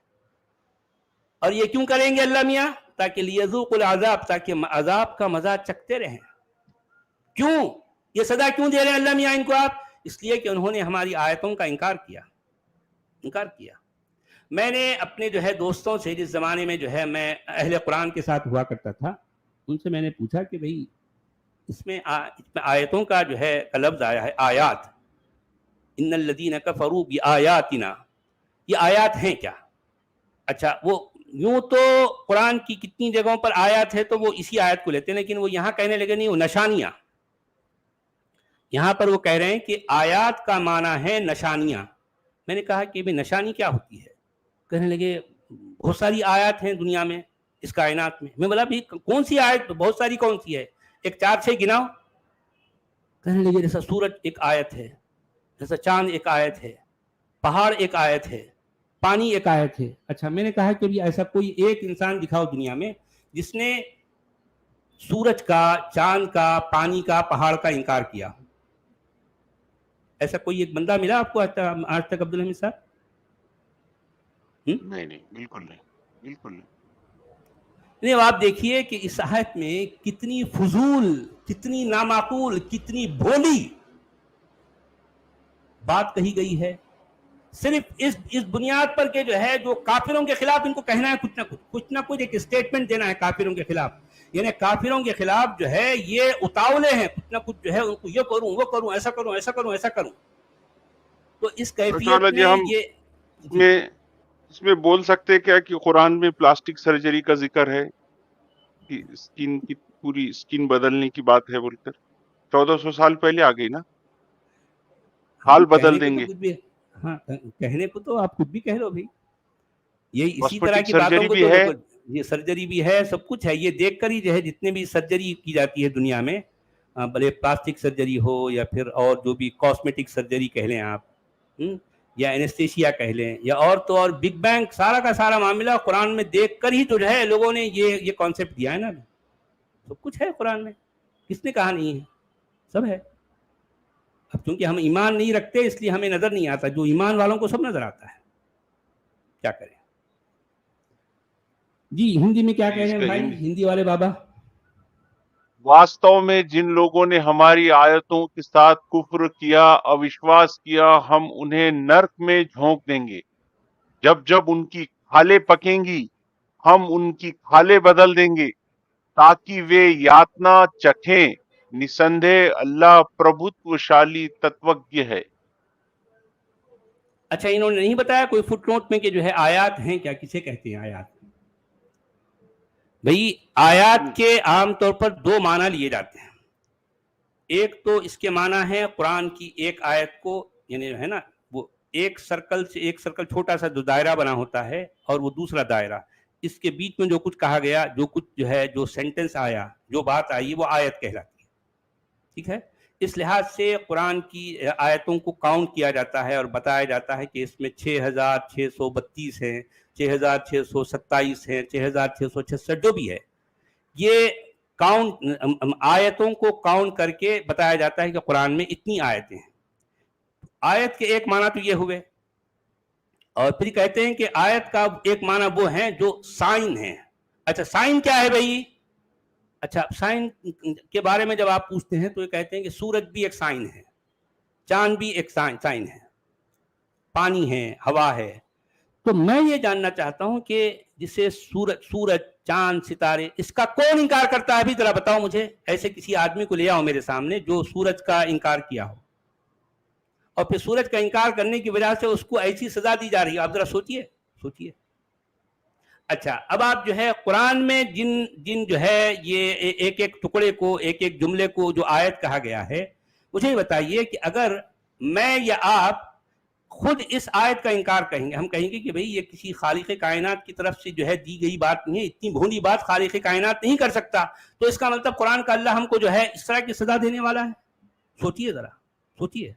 اور یہ کیوں کریں گے اللہ میاں؟ تاکہ لیذوق العذاب، تاکہ عذاب کا مزہ چکھتے رہیں. کیوں یہ سزا کیوں دے رہے ہیں اللہ میاں ان کو آپ؟ اس لیے کہ انہوں نے ہماری آیتوں کا انکار کیا. میں نے اپنے جو ہے دوستوں سے، جس زمانے میں جو ہے میں اہل قرآن کے ساتھ ہوا کرتا تھا، ان سے میں نے پوچھا کہ بھئی اس میں آیتوں کا جو ہے لفظ آیا ہے آیات، ان الذین کفروا بآیاتنا، یہ آیات ہیں کیا؟ اچھا وہ یوں تو قرآن کی کتنی جگہوں پر آیات ہے تو وہ اسی آیت کو لیتے ہیں، لیکن وہ یہاں کہنے لگے نہیں، وہ نشانیاں. یہاں پر وہ کہہ رہے ہیں کہ آیات کا معنی ہے نشانیاں. میں نے کہا کہ نشانی کیا ہوتی ہے؟ کہنے لگے بہت ساری آیات ہیں دنیا میں، اس کائنات میں. میں بولا بھی کون سی آیت؟ بہت ساری کون سی ہے؟ ایک 4-6 گناؤ. کہنے لگے جیسا سورج ایک آیت ہے، جیسا چاند ایک آیت ہے، پہاڑ ایک آیت ہے، پانی ایک آیت ہے. اچھا میں نے کہا کہ بھی ایسا کوئی ایک انسان دکھاؤ دنیا میں جس نے سورج کا، چاند کا، پانی کا، پہاڑ کا انکار کیا. ایسا کوئی ایک بندہ ملا آپ کو آج تک عبدالحمید صاحب؟ نہیں نہیں، بالکل نہیں، بالکل نہیں. نہیں آپ دیکھیے کہ اس آیت میں کتنی فضول، کتنی نامعقول، کتنی بھولی بات کہی گئی ہے، صرف اس بنیاد پر کہ جو ہے جو کافروں کے خلاف ان کو کہنا ہے کچھ نہ کچھ ایک اسٹیٹمنٹ دینا ہے کافروں کے خلاف، یعنی کافروں کے خلاف جو ہے یہ اتاولے ہیں، کچھ نہ کچھ جو ہے ان کو یہ کروں وہ کروں، ایسا کروں ایسا کروں ایسا کروں، تو اس ڈاکٹر کیفیت جی میں ہم یہ اس جی میں اس میں بول سکتے کیا کہ قرآن میں پلاسٹک سرجری کا ذکر ہے کہ اسکن کی پوری اسکن بدلنے کی بات ہے بول کر 1400 سال پہلے آ گئی نا، ہاں حال کہنے بدل کو دیں تو گے. کچھ بھی، ہاں کہنے کو تو آپ کچھ بھی کہہ لو بھائی، یہی اسی طرح کاسمیٹک کی باتوں سرجری کو بھی تو ہے. دیکھو، یہ سرجری بھی ہے، سب کچھ ہے، یہ دیکھ کر ہی جو ہے جتنے بھی سرجری کی جاتی ہے دنیا میں، بھلے پلاسٹک سرجری ہو یا پھر اور جو بھی کاسمیٹک سرجری کہہ لیں آپ، یا اینستھیشیا کہہ لیں یا اور تو اور بگ بینگ، سارا کا سارا معاملہ قرآن میں دیکھ کر ہی تو جو ہے لوگوں نے یہ کانسیپٹ دیا ہے نا، سب کچھ ہے قرآن میں، کس نے کہا نہیں ہے، سب ہے. اب چونکہ ہم ایمان نہیں رکھتے اس لیے ہمیں نظر نہیں آتا، جو ایمان والوں کو سب نظر آتا ہے، کیا کریں. جی ہندی میں کیا جی کہہ رہے اس ہیں کا بھائی ہندی والے بابا؟ واستو میں جن لوگوں نے ہماری آیتوں کے ساتھ کفر کیا، اوشواس کیا، ہم انہیں نرک میں جھونک دیں گے. جب جب ان کی کھالیں پکیں گی ہم ان کی کھالیں بدل دیں گے تاکہ وہ یاتنا چکھیں. نسندے اللہ پربھتوشالی تتوجہ ہے. اچھا انہوں نے نہیں بتایا کوئی فٹ نوٹ میں کہ جو ہے آیات ہیں کیا، کسے کہتے ہیں آیات؟ بھئی آیات کے عام طور پر دو معنی لیے جاتے ہیں، ایک تو اس کے معنی ہے قرآن کی ایک آیت کو، یعنی ہے نا وہ ایک سرکل سے ایک سرکل چھوٹا سا جو دائرہ بنا ہوتا ہے اور وہ دوسرا دائرہ، اس کے بیچ میں جو کچھ کہا گیا، جو کچھ جو ہے جو سینٹنس آیا، جو بات آئی، وہ آیت کہلاتی ہے. ٹھیک ہے، اس لحاظ سے قرآن کی آیتوں کو کاؤنٹ کیا جاتا ہے اور بتایا جاتا ہے کہ اس میں 6632 ہیں، 6627 ہیں، 6666 جو بھی ہے، یہ کاؤنٹ آیتوں کو کاؤنٹ کر کے بتایا جاتا ہے کہ قرآن میں اتنی آیتیں ہیں. آیت کے ایک معنی تو یہ ہوئے، اور پھر کہتے ہیں کہ آیت کا ایک معنی وہ ہیں جو سائن ہیں. اچھا سائن کیا ہے بھائی؟ اچھا سائن کے بارے میں جب آپ پوچھتے ہیں تو یہ کہتے ہیں کہ سورج بھی ایک سائن ہے، چاند بھی ایک سائن ہے، پانی ہے، ہوا ہے. تو میں یہ جاننا چاہتا ہوں کہ جسے سورج چاند ستارے، اس کا کون انکار کرتا ہے؟ ابھی ذرا بتاؤ مجھے، ایسے کسی آدمی کو لے آؤ میرے سامنے جو سورج کا انکار کیا ہو، اور پھر سورج کا انکار کرنے کی وجہ سے اس کو ایسی سزا دی جا رہی ہے. آپ ذرا سوچئے. اچھا اب آپ جو ہے قرآن میں جن جو ہے یہ ایک ایک ٹکڑے کو، ایک ایک جملے کو جو آیت کہا گیا ہے، مجھے بتائیے کہ اگر میں یا آپ خود اس آیت کا انکار کہیں گے، ہم کہیں گے کہ بھئی یہ کسی خالق کائنات کی طرف سے جو ہے دی گئی بات نہیں ہے، اتنی بھونی بات خالق کائنات نہیں کر سکتا، تو اس کا مطلب قرآن کا اللہ ہم کو جو ہے اس طرح کی سزا دینے والا ہے. سوچئے ذرا، سوچئے.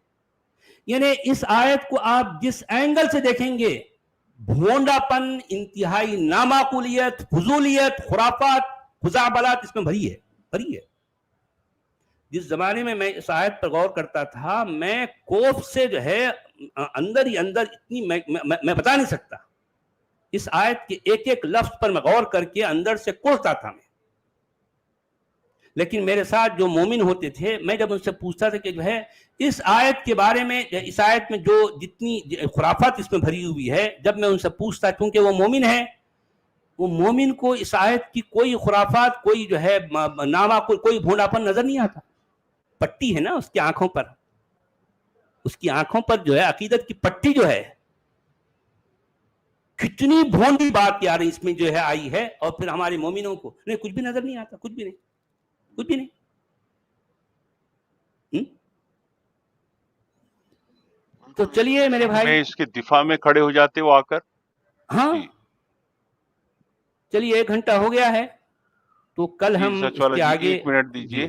یعنی اس آیت کو آپ جس اینگل سے دیکھیں گے، بھونڈا پن، انتہائی نامعقولیت، فضولیت، خرافات، خزعبلات اس میں بھری ہے. جس زمانے میں اس آیت پر غور کرتا تھا، میں کوف سے جو ہے اندر ہی اندر اتنی میں بتا نہیں سکتا، اس آیت کے ایک ایک لفظ پر میں غور کر کے اندر سے کوڑتا تھا میں. لیکن میرے ساتھ جو مومن ہوتے تھے، میں جب ان سے پوچھتا تھا کہ جو ہے اس آیت کے بارے میں، اس آیت میں جو جتنی خرافات اس میں بھری ہوئی ہے، جب میں ان سے پوچھتا، کیونکہ وہ مومن ہے، وہ مومن کو اس آیت کی کوئی خرافات، کوئی جو ہے نامہ، کوئی بھونڈاپن نظر نہیں آتا. پٹی ہے نا اس کی آنکھوں پر، اس کی آنکھوں پر جو ہے عقیدت کی پٹی جو ہے، کتنی بھونڈی بات یار اس میں جو ہے آئی ہے، اور پھر ہمارے مومنوں کو نہیں، کچھ بھی نظر نہیں آتا، کچھ بھی نہیں، کچھ بھی نہیں. تو چلیے میرے بھائی، میں اس کے دفاع میں کھڑے ہو جاتے وہ آ کر. ہاں جی چلیے 1 گھنٹہ ہو گیا ہے، تو کل جی ہم سچ اس والا کے جی آگے. 1 منٹ جی دیجئے.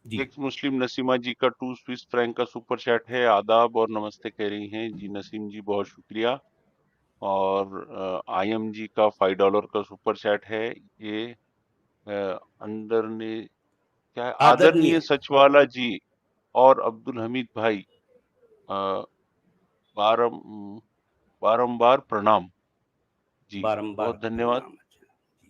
جی ایک مسلم نسیمہ جی کا 2 سوئس فرینک کا سپر چیٹ ہے، آداب اور نمستے کہہ رہی ہیں. جی نسیم جی بہت شکریہ. اور آئی ایم جی کا $5 کا سپر چیٹ ہے. یہ اندر نے کیا ہے، آدرنیہ آدرنیہ سچ والا جی اور عبد الحمید بھائی بارمبار پرنام. جی بارمبار بہت دھنیہ واد. پرنام. جی